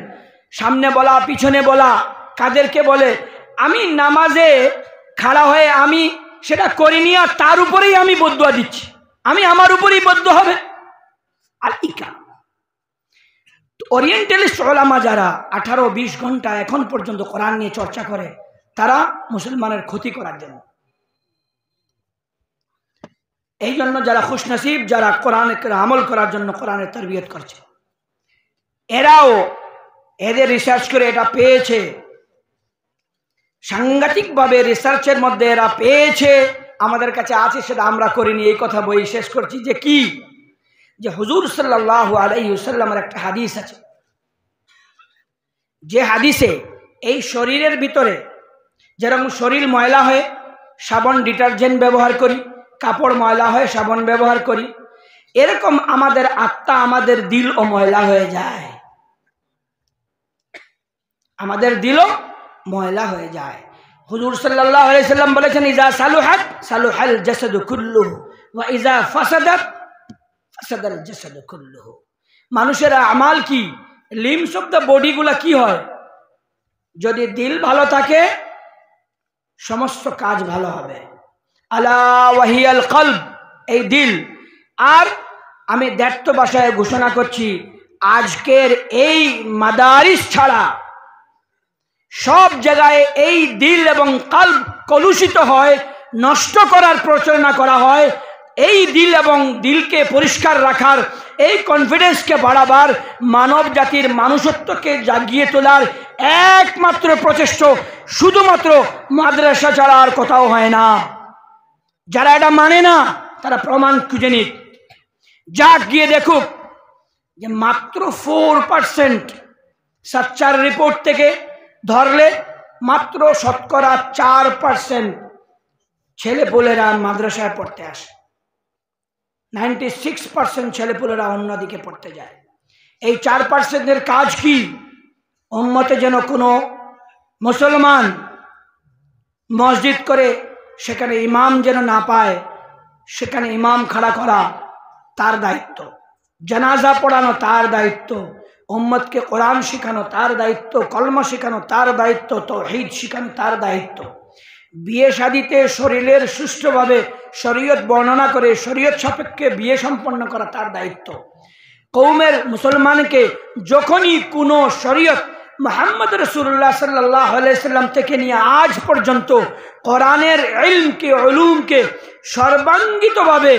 সামনে বলা, পিছনে বলা, কাদেরকে বলে? আমি নামাজে খাড়া হয়ে আমি সেটা করিনি আর তার উপরেই আমি বদদুয়া দিচ্ছি, আমি আমার উপরেই বদদুয়া হবে। আর ইকা ওরিয়েন্টালিস্ট ওলামা যারা 18-20 ঘন্টা এখন পর্যন্ত কোরআন নিয়ে চর্চা করে, তারা মুসলমানের ক্ষতি করার জন্য। এই জন্য যারা খুশনসিব, যারা কোরআনের আমল করার জন্য কোরআনের তরবিয়ত করছে, এরাও এদের রিসার্চ করে এটা পেয়েছে, সাংঘাতিকভাবে রিসার্চের মধ্যে এরা পেয়েছে, আমাদের কাছে আছে, সেটা আমরা করিনি। এই কথা বই শেষ করছি যে কি, যে হুজুর সাল্লাল্লাহু আলাইহি ওয়াসাল্লামের একটা হাদিস আছে, যে হাদিসে এই শরীরের ভিতরে যেরকম শরীর ময়লা হয় সাবান ডিটারজেন্ট ব্যবহার করি, কাপড় ময়লা হয় সাবান ব্যবহার করি, এরকম আমাদের আত্মা, আমাদের দিল ও ময়লা হয়ে যায়, আমাদের দিলও ময়লা হয়ে যায়। হুজুর সাল্লাল্লাহু আলাইহি সাল্লাম বলেছেন ইজা সালুহাত সালুহাল জাসাদু কুল্লুহু ওয়া ইজা ফাসাদাত ফাসাদাল জাসাদু কুল্লুহু। মানুষের আমাল কি, লিম্বস অফ দ্য বডিগুলা কি হয়? যদি দিল ভালো থাকে সমস্ত কাজ ভালো হবে। আলা ওয়াহিয়াল কলব, এই দিল। আর আমি দ্ব্যর্থ ভাষায় ঘোষণা করছি, আজকের এই মাদারিস ছাড়া সব জায়গায় এই দিল এবং কলব কলুষিত হয়, নষ্ট করার প্রচারণা করা হয়। এই দিল এবং দিলকে পরিষ্কার রাখার, এই কনফিডেন্সকে বাড়াবার, মানব জাতির মানুষত্বকে জাগিয়ে তোলার একমাত্র প্রচেষ্টা শুধুমাত্র মাদ্রাসা ছাড়া আর কোথাও হয় না। যারা এটা মানে না তারা প্রমাণ খুঁজে নিক, যাক গিয়ে দেখুক যে মাত্র 4% সাচ্চার রিপোর্ট থেকে ধরলে মাত্র 4% ছেলেপুলেরা মাদ্রাসায় পড়তে আসে, 96% ছেলেপুলেরা অন্যদিকে পড়তে যায়। এই 4% কাজ কি? উম্মতে যেন কোনো মুসলমান মসজিদ করে সেখানে ইমাম যেন না পায়, সেখানে ইমাম খাড়া করা তার দায়িত্ব, জানাজা পড়ানো তার দায়িত্ব, উম্মতকে কোরআন শেখানো তার দায়িত্ব, কলমা শেখানো তার দায়িত্ব, তাওহীদ শেখানো তার দায়িত্ব। বিয়ে শাদিতে শরীরের সুষ্ঠুভাবে শরীয়ত বর্ণনা করে শরীয়ত সাপেক্ষে বিয়ে সম্পন্ন করা তার দায়িত্ব। কৌমের মুসলমানকে যখনই কোনো শরীয়ত মুহাম্মদ রাসূলুল্লাহ সাল্লাল্লাহু আলাইহি সাল্লাম থেকে নিয়ে আজ পর্যন্ত কোরআনের ইলমকে, উলুমকে সর্বাঙ্গীতভাবে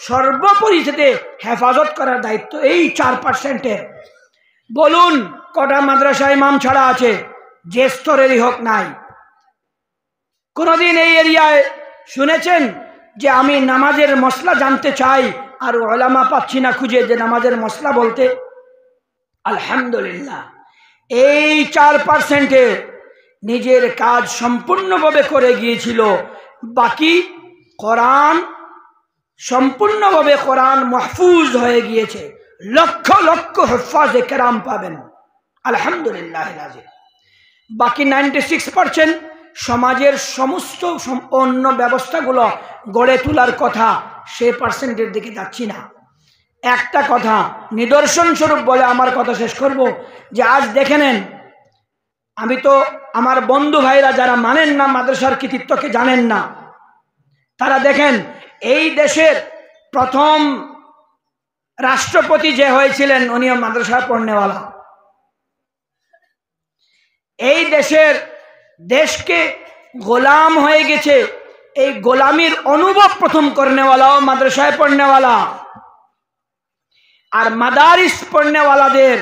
সর্বপরিচিতে হেফাজত করার দায়িত্ব এই 4%-এর। বলুন কটা মাদ্রাসা ইমাম ছাড়া আছে? যে স্তরেরই হোক নাই। কোনোদিন এই এরিয়ায় শুনেছেন যে আমি নামাজের মশলা জানতে চাই আর ওলামা পাচ্ছি না খুঁজে যে নামাজের মশলা বলতে? আলহামদুলিল্লাহ, এই 4%-এ নিজের কাজ সম্পূর্ণভাবে করে গিয়েছিল। বাকি কোরআন সম্পূর্ণভাবে কোরআন মাহফুজ হয়ে গিয়েছে। লক্ষ লক্ষ হুফাজে কেরাম পাবেন আলহামদুলিল্লাহ। বাকি 96% সমাজের সমস্ত অন্য ব্যবস্থাগুলো গড়ে তোলার কথা, সে পার্সেন্টের দিকে যাচ্ছি না। একটা কথা নিদর্শন স্বরূপ বলে আমার কথা শেষ করব, যে আজ দেখে নেন, আমি তো আমার বন্ধু ভাইরা যারা মানেন না মাদ্রাসার কৃতিত্বকে, জানেন না, তারা দেখেন এই দেশের প্রথম রাষ্ট্রপতি যে হয়েছিলেন উনিও মাদ্রাসায় পড়নেওয়ালা। এই দেশকে গোলাম হয়ে গেছে, এই গোলামির অনুভব প্রথম করনেওয়ালাও মাদ্রাসায় পড়নেওয়ালা। আর মাদারিস পড়নেওয়ালাদের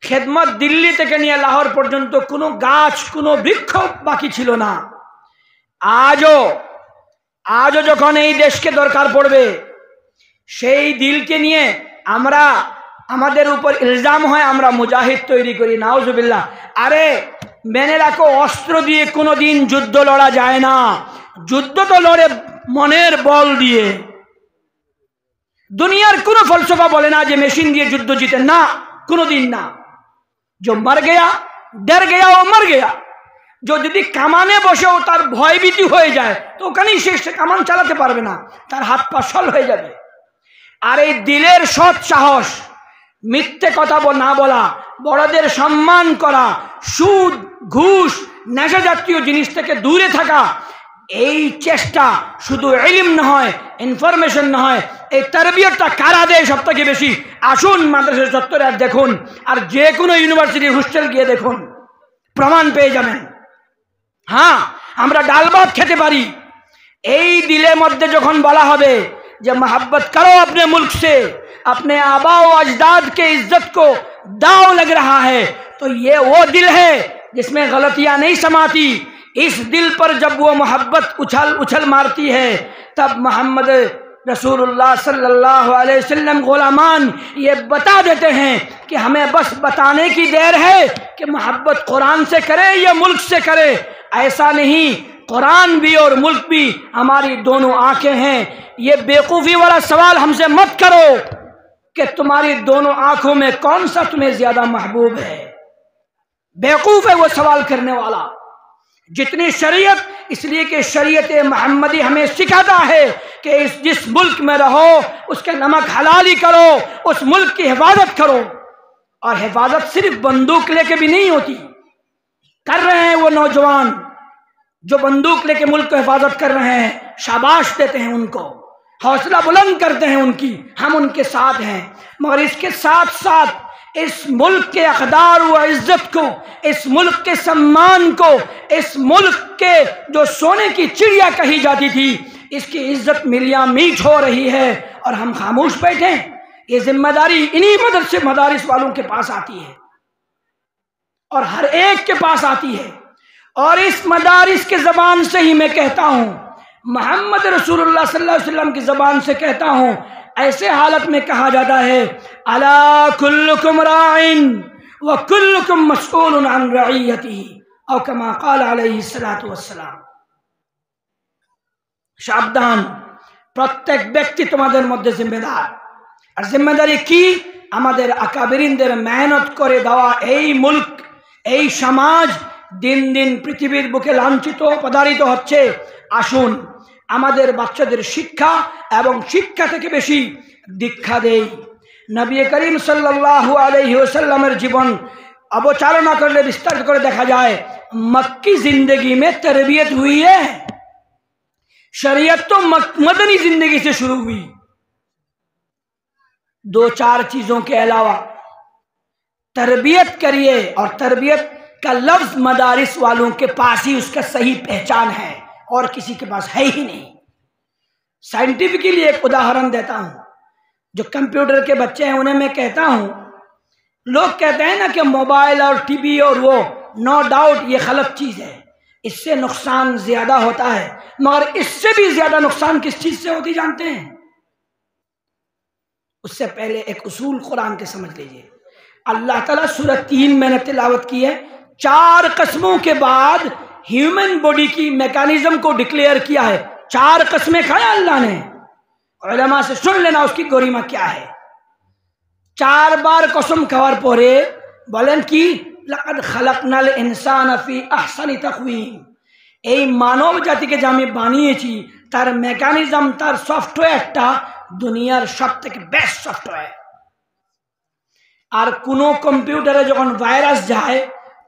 খেদমত দিল্লি থেকে নিয়ে লাহোর পর্যন্ত কোনো গাছ, কোনো বৃক্ষ বাকি ছিল না। আজও যখন এই দেশকে দরকার পড়বে, সেই দিলকে নিয়ে আমাদের উপর ইলজাম হয় আমরা মুজাহিদ তৈরি করি। নাউজুবিল্লাহ। আরে মেনে রাখো, অস্ত্র দিয়ে কোনোদিন যুদ্ধ লড়া যায় না। যুদ্ধ তো লড়ে মনের বল দিয়ে। দুনিয়ার কোনো ফলসফা বলে না যে মেশিন দিয়ে যুদ্ধ জিতে, না, কোনোদিন না। जो मर गया, डर गया, वो मर गया। जो যদি কামানে বসেও তার ভয়ভীতি হয়ে যায় তো ওখানেই সে কামান চালাতে পারবে না, তার হাত পা সল হয়ে যাবে। আর এই দিলের সৎ সাহস, মিথ্যে কথা না বলা, বড়দের সম্মান করা, সুদ ঘুষ নেশা জাতীয় জিনিস থেকে দূরে থাকা, এই চেষ্টা শুধু ইলম না হয়, ইনফরমেশন না হয়, এই তরবিয়তটা কারা দেয় সব থেকে বেশি? আসুন মাদ্রাসা চত্বরে আর দেখুন, আর যে কোনো ইউনিভার্সিটি হোস্টেল গিয়ে দেখুন, প্রমাণ পেয়ে যাবেন। হ্যাঁ, আমরা ডাল ভাত খেতে পারি। এই দিলের মধ্যে যখন বলা হবে যে मोहब्बत करो अपने मुल्क से, अपने आबा व अजदाद के इज्जत को दाव लग रहा है, तो ये वो दिल है जिसमें गलतियां नहीं समाती। इस दिल पर जब वो मोहब्बत उछल मारती है, तब मोहम्मद रसूलुल्लाह सल्लल्लाहु अलैहि वसल्लम गुलामान ये बता देते हैं कि हमें बस बताने की देर है कि मोहब्बत कुरान से करे या मुल्क से करे। ऐसा नहीं, कुरान भी और मुल्क भी हमारी दोनों आंखें हैं। ये बेवकूफ़ी वाला सवाल हमसे मत करो कि तुम्हारी दोनों आंखों में कौन सा तुम्हें ज्यादा महबूब है। बेवकूफ़ है वो सवाल करने वाला। जितनी शरीयत, इसलिए कि शरीयत मोहम्मदी हमें सिखाता है कि जिस मुल्क में रहो उसके नमक हलाली करो, उस मुल्क की हिफाजत करो। और हिफाजत सिर्फ बंदूक लेके भी नहीं होती। कर रहे हैं वो नौजवान जो बंदूक लेके मुल्क को हिफाजत कर रहे हैं, शाबाश देते हैं उनको, हौसला बुलंद करते हैं उनकी, हम उनके साथ हैं। मगर इसके साथ साथ इस मुल्क के अक़दार व इज्जत को, इस मुल्क के सम्मान को, इस मुल्क के जो सोने की चिड़िया कही जाती थी, इसकी इज्जत मिलियां मीठ हो रही है और हम खामोश बैठे। ये जिम्मेदारी इन्हीं मदारिस वालों के पास आती है और हर एक के पास आती है। और इस मदारिस के ज़बान से ही मैं कहता हूँ, मोहम्मद रसूलुल्लाह सल्लल्लाहु अलैहि वसल्लम की ज़बान से कहता हूँ, ऐसे हालत में कहा जाता है अला कुल्लुकुम राइन व कुल्लुकुम मस्ऊलुन अन रइयतिही औ कमा क़ाल अलैहि सलातु वस्सलाम। সাবধান, প্রত্যেক ব্যক্তি তোমাদের মধ্যে জিম্মেদার। আর জিম্মেদারি কি? আমাদের আকাবেরিনদের মেহনত করে দেওয়া এই মুলক, এই সমাজ দিন দিন পৃথিবীর বুকে লাঞ্ছিত পদারিত হচ্ছে। আসুন আমাদের বাচ্চাদের শিক্ষা এবং শিক্ষা থেকে বেশি দীক্ষা দেই। নবী করিম সাল্লাল্লাহু আলাইহি ওয়াসাল্লামের জীবন अवचारणा करले विस्तार कर देखा जाए, मक्की जिंदगी में तरबियत हुई है। शरीयत तो मदनी जिंदगी से शुरू हुई। 2-4 चीजों के अलावा तरबियत करिए, और तरबियत का लफ्ज मदारिस वालों के पास ही उसका सही पहचान है और किसी के पास है ही नहीं। साइंटिफिकली एक उदाहरण देता हूं। जो कंप्यूटर के बच्चे हैं उन्हें मैं कहता हूं, लोग कहते हैं ना कि मोबाइल और टीवी और वो, नो डाउट ये गलत चीज़ है, इससे नुकसान ज़्यादा होता है, मगर इससे भी ज़्यादा नुकसान किस चीज़ से होती जानते हैं? उससे पहले एक उसूल कुरान के समझ लीजिए। अल्लाह ताला सूरह 3 मैंने तिलावत की है, 4 कस्मों के बाद ह्यूमन बॉडी की मैकेनिज्म को डिक्लेयर किया है। 4 कस्में खाया अल्लाह ने। उलमा से सुन लेना उसकी गरिमा क्या है। 4 बार कसम खावार परे बोलें कि लक़द खलक़नाल इंसाना फी अहसनि तक़वीम, এই মানব জাতিকে যে আমি বানিয়েছি তার মেকানিজম, তার সফটওয়্যারটা দুনিয়ার সবথেকে বেস্ট সফটওয়্যার। আর কোনো কম্পিউটারে যখন ভাইরাস যায়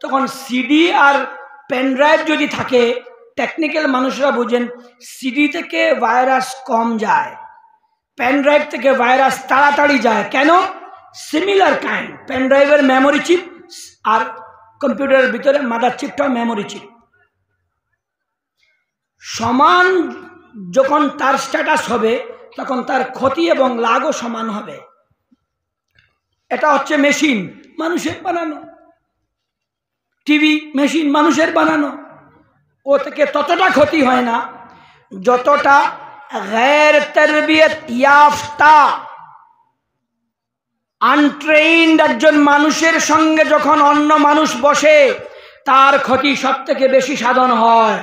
তখন সিডি আর পেন ড্রাইভ যদি থাকে, টেকনিক্যাল মানুষরা বুঝেন সিডি থেকে ভাইরাস কম যায়, পেন ড্রাইভ থেকে ভাইরাস তাড়াতাড়ি যায়। কেন? Similar kind. পেন ড্রাইভের মেমোরি চিপ আর কম্পিউটারের ভিতরে মাদার চিপটাও মেমোরি চিপ সমান। যখন তার স্ট্যাটাস হবে তখন তার ক্ষতি এবং লাভও সমান হবে। এটা হচ্ছে মেশিন, মানুষের বানানো। টিভি মেশিন, মানুষের বানানো। ও থেকে ততটা ক্ষতি হয় না যতটা গैर तरबियत याफ्ता আনট্রেইনড একজন মানুষের সঙ্গে যখন অন্য মানুষ বসে তার ক্ষতি সব থেকে বেশি সাধন হয়।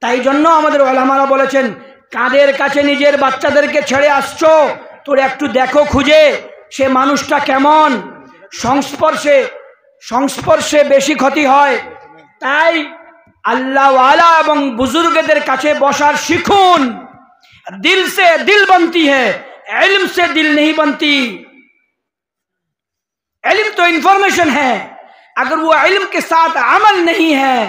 তাই জন্য আমাদের ওলামারা বলেছেন, কাদের কাছে নিজের বাচ্চাদেরকে ছেড়ে আসছো, তোর একটু দেখো খুঁজে সে মানুষটা কেমন। সংস্পর্শে বেশি ক্ষতি হয়। তাই আল্লাহওয়ালা এবং বুজুর্গদের কাছে বসার শিখুন। दिल से दिल बनती है, इल्म से दिल नहीं बनती। इल्म तो इंफॉर्मेशन है, अगर वो इल्म के साथ अमल नहीं है,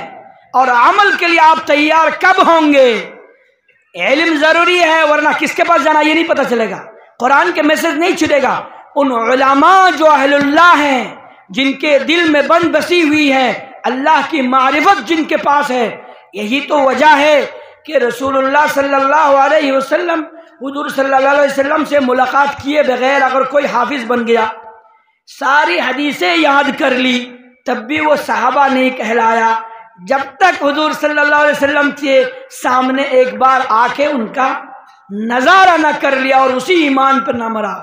और अमल के लिए आप तैयार कब होंगे? इल्म जरूरी है, वरना किसके पास जाना ये नहीं पता चलेगा, कुरान के मैसेज नहीं छुटेगा। उन उलमा जो अहलुल्लाह हैं, जिनके दिल में बन बसी हुई है, अल्लाह की मारिफत जिनके पास है, यही तो वजह है कि रसूलुल्लाह सल्लल्लाहु अलैहि वसल्लम, हुजूर सल्लल्लाहु अलैहि वसल्लम से मुलाकात किए बगैर अगर कोई हाफिज बन गया, सारी हदीसें याद कर ली, तब भी वो सहाबा नहीं कहलाया, जब तक हुजूर सल्लल्लाहु अलैहि वसल्लम के सामने एक बार आके उनका नजारा न कर लिया और उसी ईमान पर न मरा।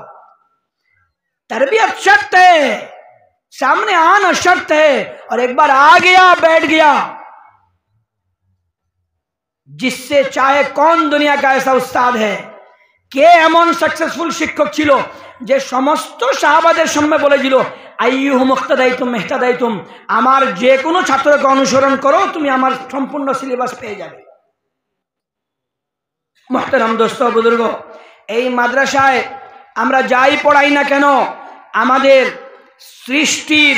तरबियत शर्त है, सामने आना शर्त है, और एक बार आ गया बैठ गया, जिससे चाहे कौन दुनिया का ऐसा उस्ताद है, কে এমন সাকসেসফুল শিক্ষক ছিল যে সমস্ত সাহাবাদের সামনে বলেছিল, আইয়ুহু মুক্তাদাইতুম ইহতাদাইতুম, আমার যে কোনো ছাত্রকে অনুসরণ করো, তুমি আমার সম্পূর্ণ সিলেবাস পেয়ে যাবে। মুহতারাম দোস্ত বুজুর্গ, এই মাদ্রাসায় আমরা যাই পড়াই না কেন, আমাদের সৃষ্টির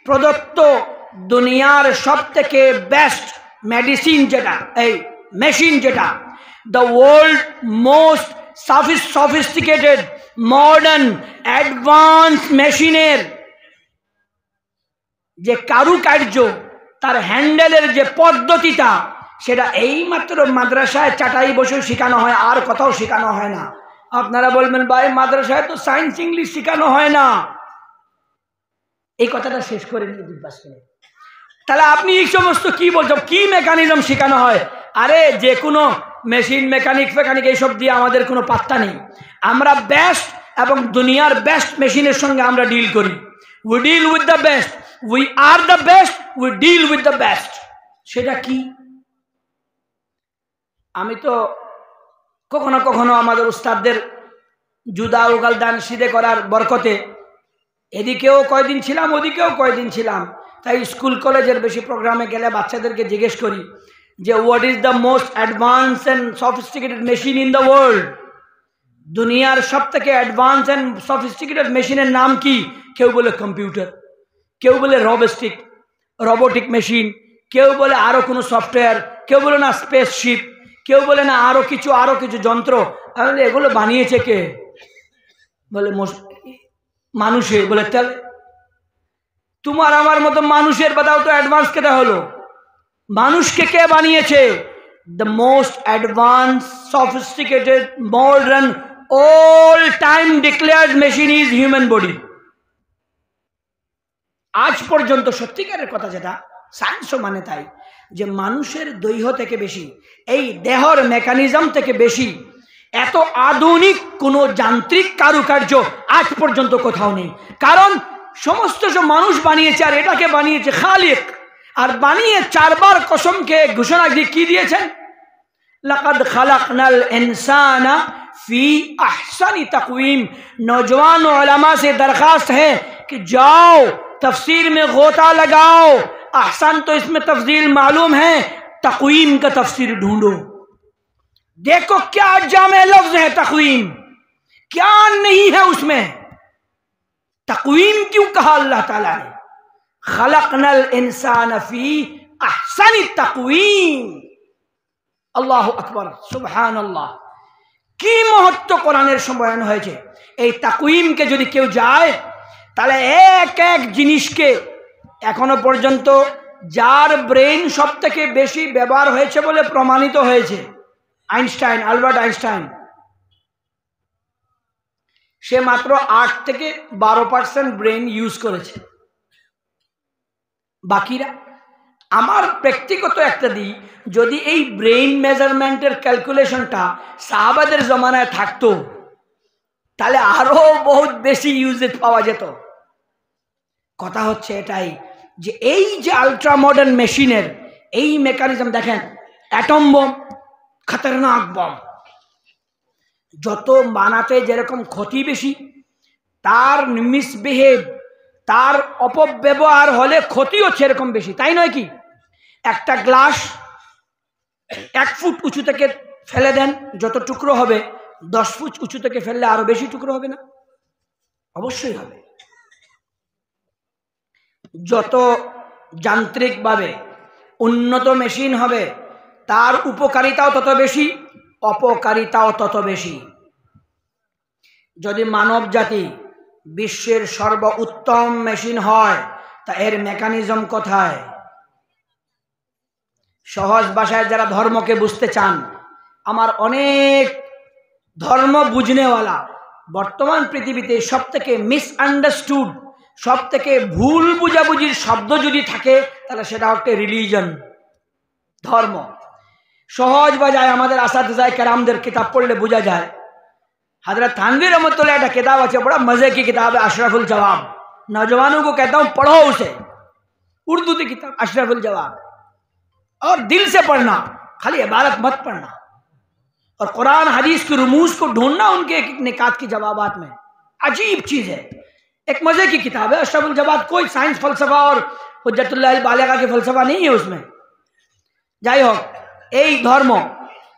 প্রদত্ত দুনিয়ার সবথেকে বেস্ট মেডিসিন যেটা, এই মেশিন যেটা, the world most sophisticated modern advanced মেশিনের যে কারুকার্য, তার হ্যান্ডেলের যে পদ্ধতিটা, সেটা এইমাত্র মাদ্রাসায় চাটাই বসে শেখানো হয়, আর কোথাও শেখানো হয় না। আপনারা বলবেন ভাই মাদ্রাসায় তো সায়েন্স ইংলিশ শেখানো হয় না, এই কথাটা শেষ করে নিয়ে জিজ্ঞাসা করে, তাহলে আপনি এই সমস্ত কি বলছেন, কি মেকানিজম শেখানো হয়? আরে যে কোনো মেশিন মেকানিক এইসব দিয়ে আমাদের কোনো পাত্তা নেই। আমরা বেস্ট এবং দুনিয়ার বেস্ট মেশিনের সঙ্গে আমরা ডিল করি। We deal with the best, we are the best, we deal with the best. সেটা কি? আমি তো কখনো কখনো আমাদের উস্তাদদের জুদা উগাল দান সিধে করার বরকতে এদিকেও কয়দিন ছিলাম, ওদিকেও কয়দিন ছিলাম। তাই স্কুল কলেজের বেশি প্রোগ্রামে গেলে বাচ্চাদেরকে জিজ্ঞেস করি যে what is the most advance and sophisticated machine in the world. দুনিয়ার সব থেকে অ্যাডভান্স অ্যান্ড সফিস্টিকেটেড মেশিনের নাম কি? কেউ বলে কম্পিউটার, কেউ বলে রোবোটিক মেশিন, কেউ বলে আরও কোনো সফটওয়্যার, কেউ বলে না স্পেসশিপ, কেউ বলে না আরও কিছু যন্ত্র। তাহলে এগুলো বানিয়েছে কে? বলে মানুষে। বলে তাহলে তোমার আমার মতো মানুষের বাতাও তো অ্যাডভান্স কেটা হলো? মানুষকে কে বানিয়েছে? The most advance sophisticated modern all time declared machine is human body. আজ পর্যন্ত সত্যিকারের কথা যেটা সায়েন্সও মানে তাই, যে মানুষের দৈর্ঘ্য থেকে বেশি, এই দেহর মেকানিজম থেকে বেশি এত আধুনিক কোনো যান্ত্রিক কারুকার্য আজ পর্যন্ত কোথাও নেই। কারণ সমস্ত সব মানুষ বানিয়েছে, আর এটাকে বানিয়েছে খালিক। আর বানিয়ে 4 বার কসম খেয়ে ঘোষণা দিয়ে কি দিয়েছেন? লাকাদ খালাকনাল ইনসানা ফি আহসানি তাকওয়িম। नौजवान उलमा से दरखास्त है कि जाओ तफसीर में गोता लगाओ। अहसन तो इसमें तफसील मालूम है, तकवीम का तफसीर ढूंढो। देखो क्या जामे लफ्ज है तकवीम, क्या नहीं है उसमें। तकवीम क्यों कहा अल्लाह ताला ने? खलकनल इंसान फी अहसनी तकवीम। अल्लाह अकबर, सुबहान अल्लाह। কি মহত্ব কোরআনের সম্বয়ন হয়েছে। এই তাকওয়িমকে যদি কেউ যায়, তাহলে এক এক জিনিসকে এখনো পর্যন্ত যার ব্রেন সব থেকে বেশি ব্যবহার হয়েছে বলে প্রমাণিত হয়েছে, আইনস্টাইন, আলবার্ট আইনস্টাইন, সে মাত্র 8 থেকে 12% ব্রেন ইউজ করেছে। বাকিরা, আমার ব্যক্তিগত একটা দিই, যদি এই ব্রেইন মেজারমেন্টের ক্যালকুলেশনটা সাহাবাদের জমানায় থাকতো, তাহলে আরো বহুত বেশি ইউজেজ পাওয়া যেত। কথা হচ্ছে এটাই যে এই যে আলট্রা মডার্ন মেশিনের এই মেকানিজম দেখেন, অ্যাটম বম, খতরনাক বম, যত বানাতে যেরকম ক্ষতি বেশি, তার মিসবিহেভ, তার অপব্যবহার হলে ক্ষতিও সেরকম বেশি, তাই নয় কি? একটা গ্লাস 1 ফুট উঁচু থেকে ফেলে দেন, যত টুকরো হবে 10 ফুট উঁচু থেকে ফেললে আরো বেশি টুকরো হবে না? অবশ্যই হবে। যত যান্ত্রিকভাবে উন্নত মেশিন হবে, তার উপকারিতাও তত বেশি, অপকারিতাও তত বেশি। যদি মানব জাতি বিশ্বের সর্বোত্তম মেশিন হয়, তা এর মেকানিজম কোথায়? সহজ ভাষায় যারা ধর্মকে বুঝতে চান, আমার অনেক ধর্ম বুঝনেওয়ালা, বর্তমান পৃথিবীতে সব থেকে মিসআন্ডারস্টুড, সব থেকে ভুল বুঝাবুঝির শব্দ যদি থাকে, তাহলে সেটা হচ্ছে রিলিজন, ধর্ম। সহজ ভাষায় আমাদের আসাতিজায়ে কেরামদের কিতাব পড়লে বোঝা যায়। हजरत थानवी रहमतुल्लाह का किताब अच्छा, बड़ा मजे की किताब है, अशरफुल जवाब। नौजवानों को कहता हूँ पढ़ो उसे, उर्दू की किताब अशरफुल जवाब, और दिल से पढ़ना, खाली इबारत मत पढ़ना, और कुरान हदीस की रुमूज को ढूंढना उनके निकात की जवाबात में। अजीब चीज है, एक मजे की किताब है अशरफुल जवाब। कोई साइंस फलसफा और हुज्जतुल्लाह बालिगा के फलसफा नहीं है उसमें। যাই হোক, এই ধর্ম,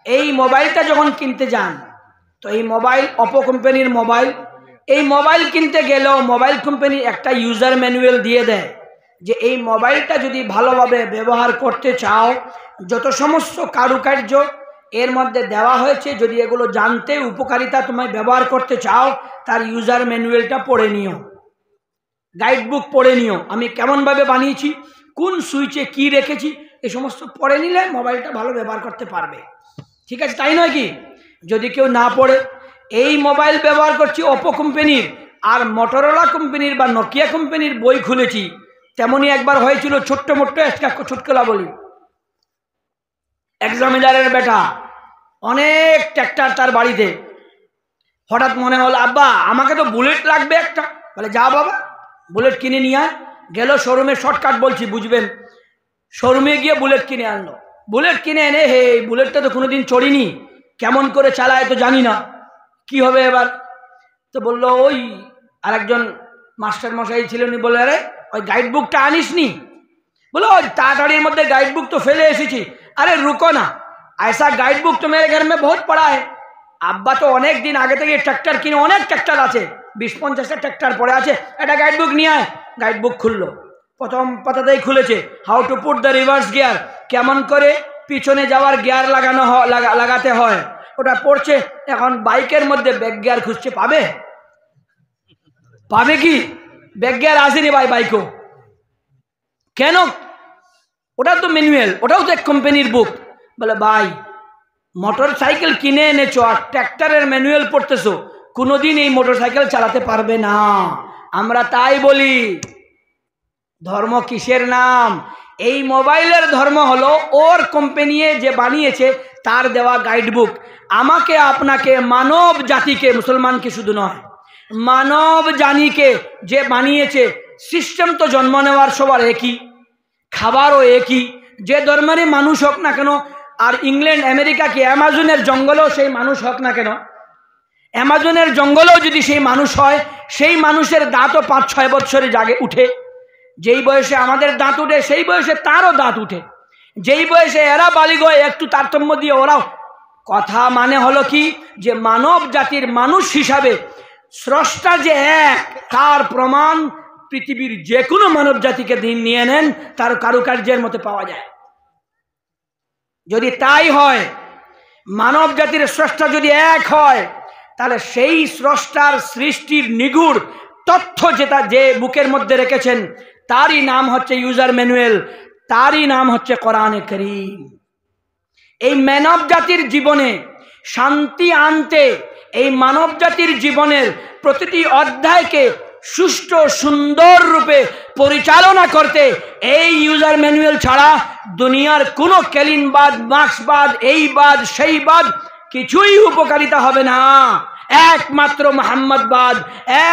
এই মোবাইলটা যখন কিনতে যান, তো এই মোবাইল অপো কোম্পানির মোবাইল, এই মোবাইল কিনতে গেলেও মোবাইল কোম্পানি একটা ইউজার ম্যানুয়াল দিয়ে দেয় যে এই মোবাইলটা যদি ভালোভাবে ব্যবহার করতে চাও, যত সমস্ত কারুকার্য এর মধ্যে দেওয়া হয়েছে, যদি এগুলো জানতে উপকারিতা তোমায় ব্যবহার করতে চাও, তার ইউজার ম্যানুয়ালটা পড়ে নিও, গাইড বুক পড়ে নিও, আমি কেমনভাবে বানিয়েছি, কোন সুইচে কি রেখেছি, এই সমস্ত পড়ে নিলে মোবাইলটা ভালো ব্যবহার করতে পারবে। ঠিক আছে, তাই নয় কি? যদি কেউ না পড়ে, এই মোবাইল ব্যবহার করছি অপো কোম্পানির আর মোটরোলা কোম্পানির বা নোকিয়া কোম্পানির বই খুলেছি, তেমনই একবার হয়েছিল ছোট্ট মোট্ট একটা ছুটকলা বলি। এক জমিদারের বেটা, অনেক ট্র্যাক্টর তার বাড়িতে, হঠাৎ মনে হলো আব্বা আমাকে তো বুলেট লাগবে একটা। বলে যা বাবা বুলেট কিনে নিয়ে আয়। গেল শোরুমে, শর্টকাট বলছি বুঝবেন, শোরুমে গিয়ে বুলেট কিনে আনলো। বুলেট কিনে এনে, হে বুলেটটা তো কোনোদিন চড়িনি, কেমন করে চালায় তো জানি না, কি হবে এবার। তো বললো ওই আরেকজন মাস্টার মশাই ছিলেন, উনি বলে আরে ওই গাইড বুকটা আনিস নি? बोलो ताड़ाताड़ीर मध्य गाइड बुक तो फेले एसेছি। अरे रुको ना, ऐसा गाइड बुक तो मेरे घर में बहुत पड़ा है। আব্বা তো অনেক দিন আগে থেকে ট্রাক্টর কিনে, অনেক ট্রাক্টর আছে, 20-50টা ট্রাক্টর পড়ে আছে, একটা গাইড বুক নিয়ে আয়। গাইড বুক খুললো, প্রথম পাতাতেই খুলেছে how to put the reverse gear, কেমন করে পিছনে যাওয়ার গিয়ার লাগাতে হয় ওটা পড়ছে। এখন বাইকের মধ্যে ব্যাক গিয়ার খুঁজছে, পাবে কি? ব্যাক গিয়ার আসেনি ভাই বাইকও। কেন? ওটা তো ম্যানুয়াল, ওটাও তো এক কোম্পানির বুক। বলে ভাই মোটর সাইকেল কিনে এনেছো আর ট্র্যাক্টরের ম্যানুয়াল পড়তেছো, কোনোদিন এই মোটর সাইকেল চালাতে পারবে না। আমরা তাই বলি ধর্ম কিসের নাম? এই মোবাইলের ধর্ম হলো ওর কোম্পানি যে বানিয়েছে তার দেওয়া গাইড বুক। আমাকে আপনাকে মানব জাতিকে, মুসলমানকে শুধু নয়, মানব জাতিকে যে বানিয়েছে, সিস্টেম তো জন্ম নেওয়ার সবার একই, খাবারও একই, যে ধর্মেরই মানুষ হোক না কেন। আর ইংল্যান্ড আমেরিকা কি অ্যামাজনের জঙ্গলেও সেই মানুষ হোক না কেন, অ্যামাজনের জঙ্গলেও যদি সেই মানুষ হয়, সেই মানুষের দাঁতও 5-6 বছরে জাগে উঠে। যেই বয়সে আমাদের দাঁত উঠে সেই বয়সে তারও দাঁত উঠে। যেই বয়সে এরা বালিগ হয় একটু তারতম্য দিয়ে ওরাও। কথা মানে হলো কি, যে মানব জাতির মানুষ হিসাবে স্রষ্টা যে এক, তার প্রমাণ পৃথিবীর যে কোনো মানব জাতিকে দিন নিয়ে নেন তার কারুকার্যের মতো পাওয়া যায়। যদি তাই হয়, মানব জাতির স্রষ্টা যদি এক হয়, তাহলে সেই স্রষ্টার সৃষ্টির নিগুড় তথ্য যেটা যে বুকের মধ্যে রেখেছেন তারই নাম হচ্ছে ইউজার ম্যানুয়াল, তারই নাম হচ্ছে কোরআনে কারীম। এই মানব জাতির জীবনে শান্তি আনতে, এই মানব জাতির জীবনের প্রতিটি অধ্যায়কে সুষ্ঠু সুন্দর রূপে পরিচালনা করতে এই ইউজার ম্যানুয়াল ছাড়া দুনিয়ার কোনো ক্যালিনবাদ, মার্ক্সবাদ, এই বাদ সেই বাদ কিছুই উপকারিতা হবে না। একমাত্র মুহাম্মদবাদ,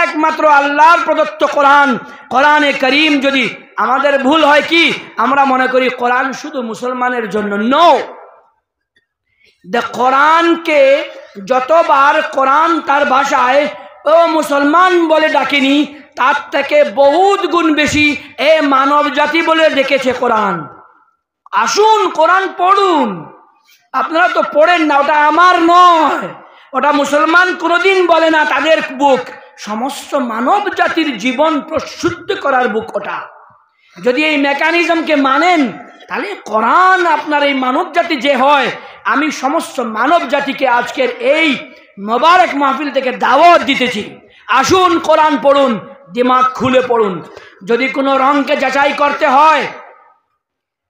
একমাত্র আল্লাহর প্রদত্ত কোরআন, কোরআনে কারীম। যদি আমাদের ভুল হয় কি, আমরা মনে করি কোরআন শুধু মুসলমানের জন্য। নো, দ্য কোরআনকে যতবার কোরআন তার ভাষায় ও মুসলমান বলে ডাকেনি, তার থেকে বহুত গুণ বেশি এ মানব জাতি বলে ডেকেছে কোরআন। আসুন কোরআন পড়ুন। আপনারা তো পড়েন না, ওটা আমার নয়, ওটা মুসলমান কোনোদিন বলে না তাদের বুক, সমস্ত মানব জাতির জীবন প্রশুদ্ধ করার বুক ওটা। যদি এই মেকানিজমকে মানেন, তাহলে কোরআন আপনার এই মানব জাতি যে হয়, আমি সমস্ত মানব জাতিকে আজকের এই মোবারক মাহফিল থেকে দাওয়াত দিতেছি, আসুন কোরআন পড়ুন, দিমাগ খুলে পড়ুন। যদি কোনো রঙকে যাচাই করতে হয়,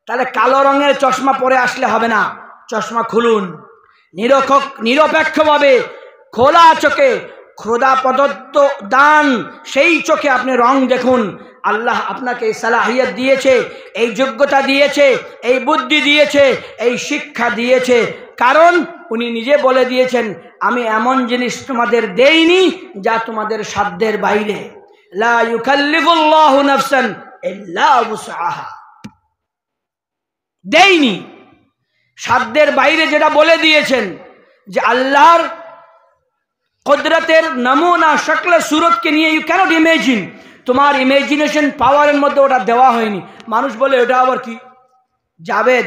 তাহলে কালো রঙের চশমা পরে আসলে হবে না, চশমা খুলুন, নিরপেক্ষভাবে খোলা চোখে, খোদা প্রদত্ত দান সেই চোখে আপনি রং দেখুন। আল্লাহ আপনাকে এই সালাহিয়ত দিয়েছে, এই যোগ্যতা দিয়েছে, এই বুদ্ধি দিয়েছে, এই শিক্ষা দিয়েছে, কারণ উনি নিজে বলে দিয়েছেন, আমি এমন জিনিস তোমাদের দেইনি যা তোমাদের সাধ্যের বাইরে। লা ইউকাল্লিফুল্লাহু নাফসান ইল্লা উসআহা, দেইনি, সাধ্যের বাইরে যেটা বলে দিয়েছেন, যে আল্লাহর কুদরতের নমুনা শক্ল সুরতকে নিয়ে ইউ ক্যানট ইমেজিন, তোমার ইমেজিনেশন পাওয়ারের মধ্যে ওটা দেওয়া হয়নি। মানুষ বলে ওটা আবার কি? जावेद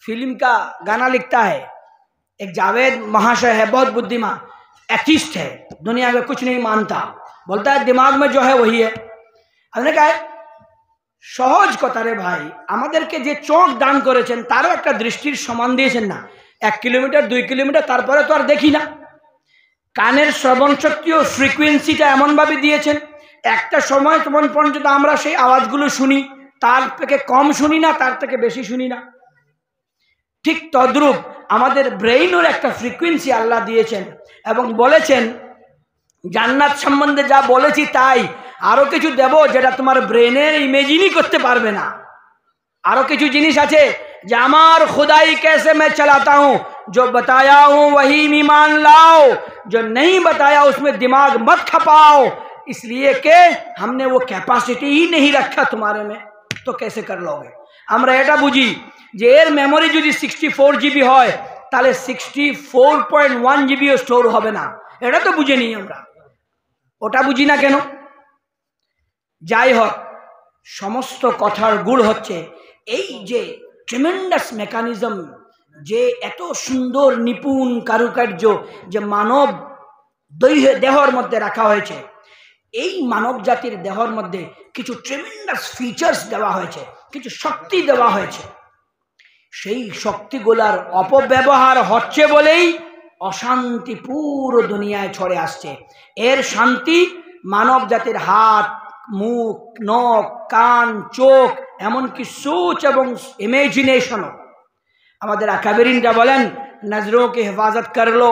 फिल्म का गाना लिखता है, एक जावेद महाशय है, बहुत बुद्धिमान एथिस्ट है, दुनिया में कुछ नहीं मानता, बोलता है दिमाग में जो है वही है। हमने कहा সহজ কথা রে ভাই, আমাদেরকে যে চোখ দান করেছেন তারও একটা দৃষ্টির সমান দিয়েছেন না, 1 কিলোমিটার 2 কিলোমিটার, তারপরে তো আর দেখি না। কানের শ্রবণ শক্তি ও ফ্রিকোয়েন্সিটা এমনভাবে দিয়েছেন, একটা সময় তখন পর্যন্ত আমরা সেই আওয়াজগুলো শুনি, তার থেকে কম শুনি না, তার থেকে বেশি শুনি না। ঠিক তদ্রূপ আমাদের ব্রেইনের একটা ফ্রিকোয়েন্সি আল্লাহ দিয়েছেন এবং বলেছেন জান্নাত সম্বন্ধে যা বলেছি তাই, আরো কিছু দেব যেটা তোমার ব্রেনের ইমেজিনই করতে পারবে না। আরো কিছু জিনিস আছে যে আমার खुदाई कैसे मैं चलाता हूँ, जो बताया हूँ वही ईमान लाओ, जो नहीं बताया उसमें दिमाग मत खपाओ, इसलिए कि हमने वो कैपेसिटी ही नहीं रखा तुम्हारे में, तो कैसे कर लोगे। আমরা এটা বুঝি যে এর মেমোরি যদি 64 জিবি হয় তাহলে 64.1 জিবিও স্টোর হবে না, এটা তো বুঝে নিই আমরা। ওটা বুঝি না কেন। যাই হোক, সমস্ত কথার গুড় হচ্ছে এই যে ট্রিমেন্ডাস মেকানিজম, যে এত সুন্দর নিপুণ কারুকার্য যে মানব দেহর মধ্যে রাখা হয়েছে, এই মানব জাতির দেহর মধ্যে কিছু ট্রিমেন্ডাস ফিচার্স দেওয়া হয়েছে, কিছু শক্তি দেওয়া হয়েছে। সেই শক্তিগুলার অপব্যবহার হচ্ছে বলেই অশান্তি পুরো দুনিয়ায় ছড়ে আসছে। এর শান্তি মানব জাতির হাত, মুখ, নখ, কান, চোখ, এমনকি सोच এবং ইমেজিনেশনও। আমাদের আকাবিরিনরা বলেন, नजरों की हिफाजत कर लो,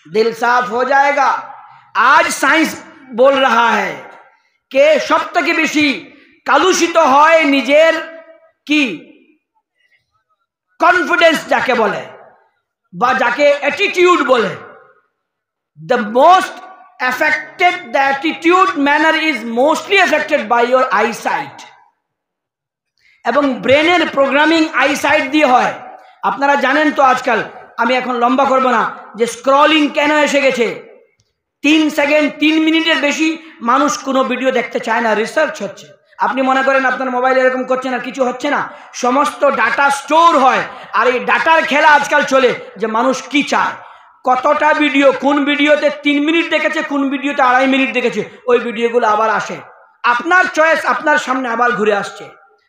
दिल साफ हो जाएगा। आज साइंस बोल रहा है कि सब থেকে বেশি কালুষিত হয় নিজের কি কনফিডেন্স যাকে বলে বা যাকে অ্যাটিটিউড বলে, the most affected, the attitude manner is mostly affected by your eyesight, এবং ব্রেনের প্রোগ্রামিং আইসাইট দিয়ে হয়। আপনারা জানেন তো আজকাল, আমি এখন লম্বা করব না, যে স্ক্রলিং কেন এসে গেছে। 3 সেকেন্ড 3 মিনিটের বেশি মানুষ কোনো ভিডিও দেখতে চায় না। রিসার্চ হচ্ছে, আপনি মনে করেন আপনার মোবাইল এরকম করছেন আর কিছু হচ্ছে না, সমস্ত ডাটা স্টোর হয়। আর এই ডাটার খেলা আজকাল চলে, যে মানুষ কি চায়, কতটা ভিডিও, কোন ভিডিওতে 3 মিনিট দেখেছে, কোন ভিডিওতে 2.5 মিনিট দেখেছে, ওই ভিডিওগুলো আবার আসে। আপনার চয়েস আপনার সামনে আবার ঘুরে আসছে।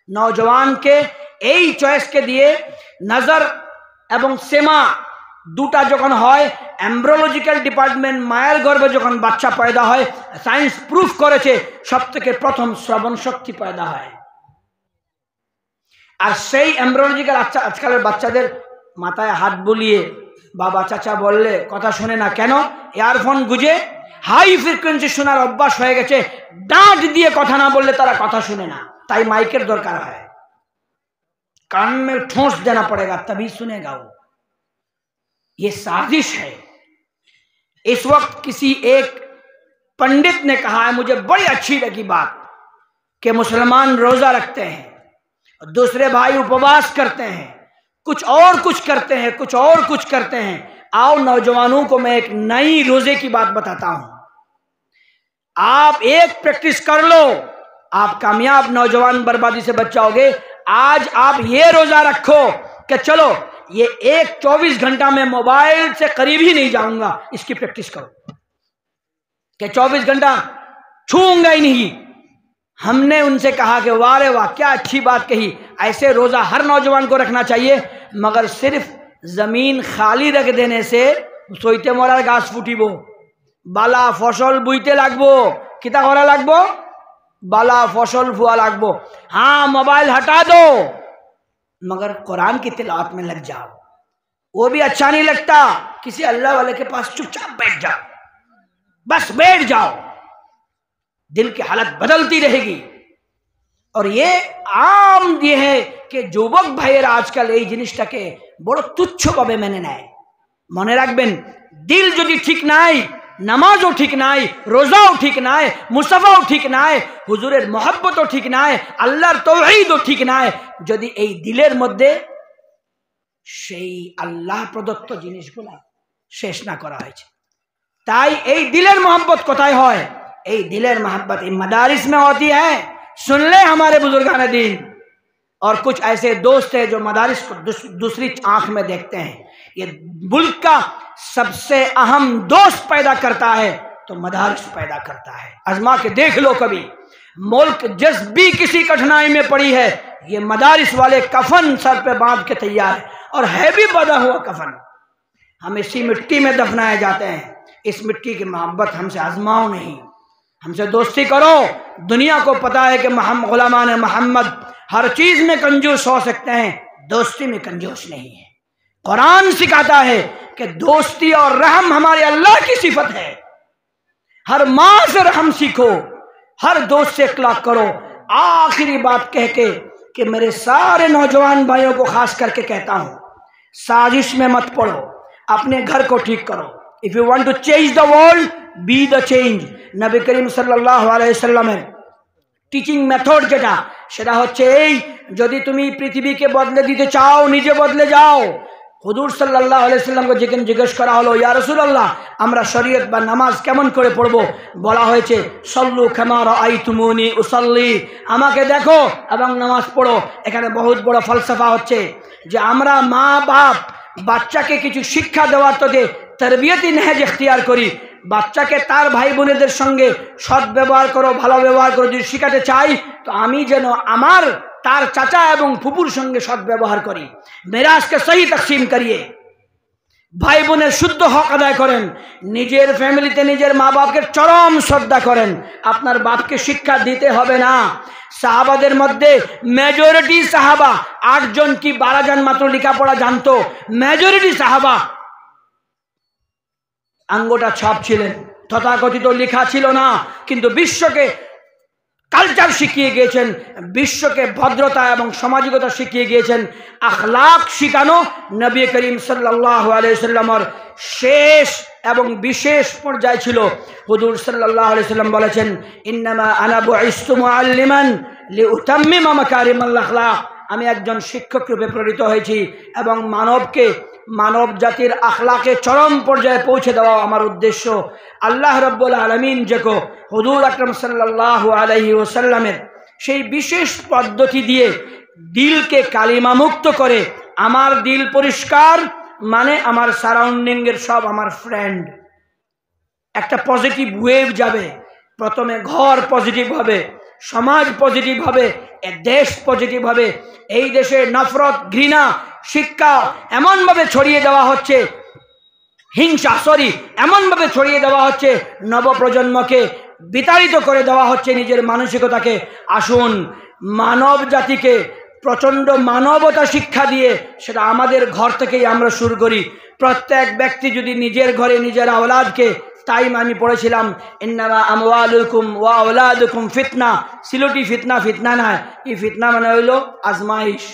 নওজওয়ানকে এই চয়েসকে দিয়ে নজর এবং সেমা দুটা যখন হয়, এমব্রিওলজিক্যাল ডিপার্টমেন্ট মায়ের গর্ভে যখন বাচ্চা পয়দা হয়, সায়েন্স প্রুফ করেছে সবথেকে প্রথম শ্রবণ শক্তি পয়দা হয়। আর সেই এমব্রিওলজিক্যাল আজকালের বাচ্চাদের মাথায় হাত বুলিয়ে বাবা চাচা বললে কথা শোনে না। কেন? ইয়ারফোন গুঁজে হাই ফ্রিকোয়েন্সি শোনার অভ্যাস হয়ে গেছে। ডাঁট দিয়ে কথা না বললে তারা কথা শুনে না, তাই माइकेर दरकार है, कान में ठोस देना पड़ेगा तभी सुनेगा वो। ये साजिश है। इस वक्त किसी एक पंडित ने कहा है, मुझे बड़ी अच्छी लगी बात, कि मुसलमान रोजा रखते हैं, दूसरे भाई उपवास करते हैं, कुछ और कुछ करते हैं, कुछ और कुछ करते हैं। आओ नौजवानों को मैं एक नई रोजे की बात बताता हूं। आप एक प्रैक्टिस कर लो, आप कामयाब नौजवान बर्बादी से बच जाओगे। आज आप ये रोजा रखो कि चलो ये 24 घंटा में मोबाइल से करीब ही नहीं जाऊंगा, इसकी प्रैक्टिस करो कि 24 घंटा छूऊंगा ही नहीं। हमने उनसे कहा कि वाह रे वाह, क्या अच्छी बात कही, ऐसे रोजा हर नौजवान को रखना चाहिए। मगर सिर्फ जमीन खाली रख देने से सोईते मरार गाछ फुटिब, बाला फसल बुईते लागबो, किता करा लागबो, बाला फसल फुआ लागबो। हाँ, मोबाइल हटा दो, मगर कुरान की तिलावत में लग जाओ, वो भी अच्छा नहीं लगता। किसी अल्लाह वाले के पास चुपचाप बैठ जाओ, बस बैठ जाओ, दिल की हालत बदलती रहेगी। और ये आम ये है कि যুবক ভাইয়েরা আজকাল এই জিনিসটাকে বড় তুচ্ছভাবে মেনে নেয়। মনে রাখবেন, দিল যদি ঠিক নাই, নামাজও ঠিক নাই, রোজাও ঠিক নাই, মুসাফাও ঠিক নাই, হুজুরের মহব্বতও ঠিক নাই, আল্লাহর তাওহীদও ঠিক নাই, যদি এই দিলের মধ্যে সেই আল্লাহ প্রদত্ত জিনিসগুলো শেষ না করা হয়েছে। তাই এই দিলের मोहब्बत কোথায় হয়? এই दिलेर मोहब्बत मदारिस में होती है। सुन ले हमारे बुजुर्गान दीन। और कुछ ऐसे दोस्त हैं जो मदारिस को दूसरी आंख में देखते हैं। ये मुल्क का सबसे अहम दोस्त पैदा करता है तो मदारिस पैदा करता है। आजमा के देख लो कभी, मुल्क जिस भी किसी कठिनाई में पड़ी है, ये मदारिस वाले कफन सर पे बांध के तैयार है, और है भी बंधा हुआ कफन। हम इसी मिट्टी में दफनाए जाते हैं। इस मिट्टी की मोहब्बत हमसे आजमाओ नहीं, हमसे दोस्ती करो। दुनिया को पता है कि गुलामान मोहम्मद हर चीज में कंजूस हो सकते हैं, दोस्ती में कंजूस नहीं है। कुरान सिखाता है कि दोस्ती और रहम हमारे अल्लाह की सिफत है। हर माँ से रहम सीखो, हर दोस्त से इखलाक करो। आखिरी बात कह के कि मेरे सारे नौजवान भाइयों को खास करके कहता हूं, साजिश में मत पड़ो, अपने घर को ठीक करो। If you want to change the world, be the change. नबी करीम सल्लल्लाहु अलैहि वसल्लमेर টিচিং মেথড যেটা, সেটা হচ্ছে এই, যদি তুমি পৃথিবীকে বদলে দিতে চাও, নিজে বদলে যাও। হুজুর সাল্লাল্লাহু আলাইহি সাল্লামকে যেখানে জিজ্ঞেস করা হলো, ইয়া রাসূলুল্লাহ আমরা শরীয়ত বা নামাজ কেমন করে পড়ব? বলা হয়েছে সল্লু কামা রাআইতুমুনি উসাল্লি, আমাকে দেখো এবং নামাজ পড়ো। এখানে বহুত বড় ফলসফা হচ্ছে যে আমরা মা বাপ বাচ্চাকে কিছু শিক্ষা দেওয়ার তো যে তরবিয়তি নেহেজ ইখতিয়ার করি, বাচ্চাকে তার ভাই বোনেদের সঙ্গে সৎ ব্যবহার করো, ভালো ব্যবহার করো যদি শেখাতে চাই, তো আমি যেন আমার তার চাচা এবং ফুপুর সঙ্গে সৎ ব্যবহার করি, মেরাজকে সহি তকসিম করিয়ে ভাই বোনের শুদ্ধ হক আদায় করেন, নিজের ফ্যামিলিতে নিজের মা বাপকে চরম শ্রদ্ধা করেন। আপনার বাপকে শিক্ষা দিতে হবে না। সাহাবাদের মধ্যে মেজরিটি সাহাবা 8 জন কি 12 জন মাত্র লেখাপড়া জানতো। মেজরিটি সাহাবা আঙ্গোটা ছাপ ছিলেন, তথাকথিত লেখা ছিল না, কিন্তু বিশ্বকে কালচার শিখিয়ে গিয়েছেন, বিশ্বকে ভদ্রতা এবং সামাজিকতা শিখিয়ে গিয়েছেন। আখলাক শিখানো নবী করিম সাল্লাল্লাহু আলাইহি সাল্লামের শেষ এবং বিশেষ পর্যায় ছিল। হুজুর সাল্লাল্লাহু আলাইহি সাল্লাম বলেছেন, ইন্নামা আনা বুইস্তু মুআল্লিমান লিউতাম্মিমা মাকারিমাল আখলাক, আমি একজন শিক্ষক রূপে প্রেরিত হয়েছি এবং মানব জাতির আখলাকে চরম পর্যায়ে পৌঁছে দেওয়া আমার উদ্দেশ্য। আল্লাহ রাব্বুল আলামিন যেকো হুজুর আকরাম সাল্লাল্লাহু আলাইহি ওয়াসাল্লামের সেই বিশেষ পদ্ধতি দিয়ে দিলকে কালিমা মুক্ত করে আমার দিল পরিষ্কার, মানে আমার সারাউন্ডিংয়ের সব আমার ফ্রেন্ড, একটা পজিটিভ ওয়েভ যাবে। প্রথমে ঘর পজিটিভ হবে, সমাজ পজিটিভ হবে, দেশ পজিটিভ হবে। এই দেশে নফরত, ঘৃণা, শিক্ষা এমনভাবে ছড়িয়ে দেওয়া হচ্ছে, হিংসা এমনভাবে ছড়িয়ে দেওয়া হচ্ছে, নবপ্রজন্মকে বিতাড়িত করে দেওয়া হচ্ছে নিজের মানসিকতাকে। আসুন মানব জাতিকে প্রচণ্ড মানবতা শিক্ষা দিয়ে সেটা আমাদের ঘর থেকেই আমরা শুরু করি। প্রত্যেক ব্যক্তি যদি নিজের ঘরে নিজের আওলাদকে, তাই আমি পড়েছিলাম ইন্নামা আমওয়ালুকুম ওয়া আওলাদুকুম ফিতনা, সিলটি ফিতনা না, এই ফিতনা মানে হইল আজমাইশ।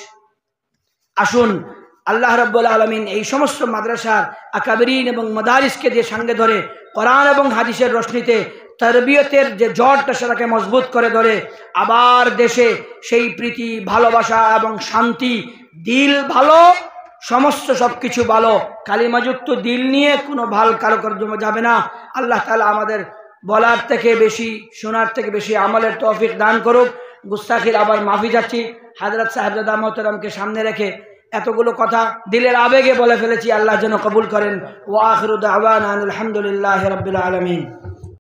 আসুন আল্লাহ রাব্বুল আলামিন এই সমস্ত মাদ্রাসার আকাবিরিন এবং মাদারিসকে দিয়ে সঙ্গে ধরে কোরআন এবং হাদিসের রশ্মিতে তরবিয়তের যে জড়টা সেটাকে মজবুত করে ধরে আবার দেশে সেই প্রীতি, ভালোবাসা এবং শান্তি, দিল ভালো, সমস্ত সব কিছু ভালো, কালিমাযুক্ত দিল নিয়ে কোনো ভাল কার্য যাবে না। আল্লাহ তাআলা আমাদের বলার থেকে বেশি, শোনার থেকে বেশি আমলের তৌফিক দান করুক। গুস্তাখির আবার মাফি চাচ্ছি হযরত সাহেবজাদা মোহতারামকে সামনে রেখে এতগুলো কথা দিলের আবেগে বলে ফেলেছি, আল্লাহ যেন কবুল করেন। ওয়া আখিরু দাওয়ানা আলহামদুলিল্লাহি রাব্বিল আলামিন।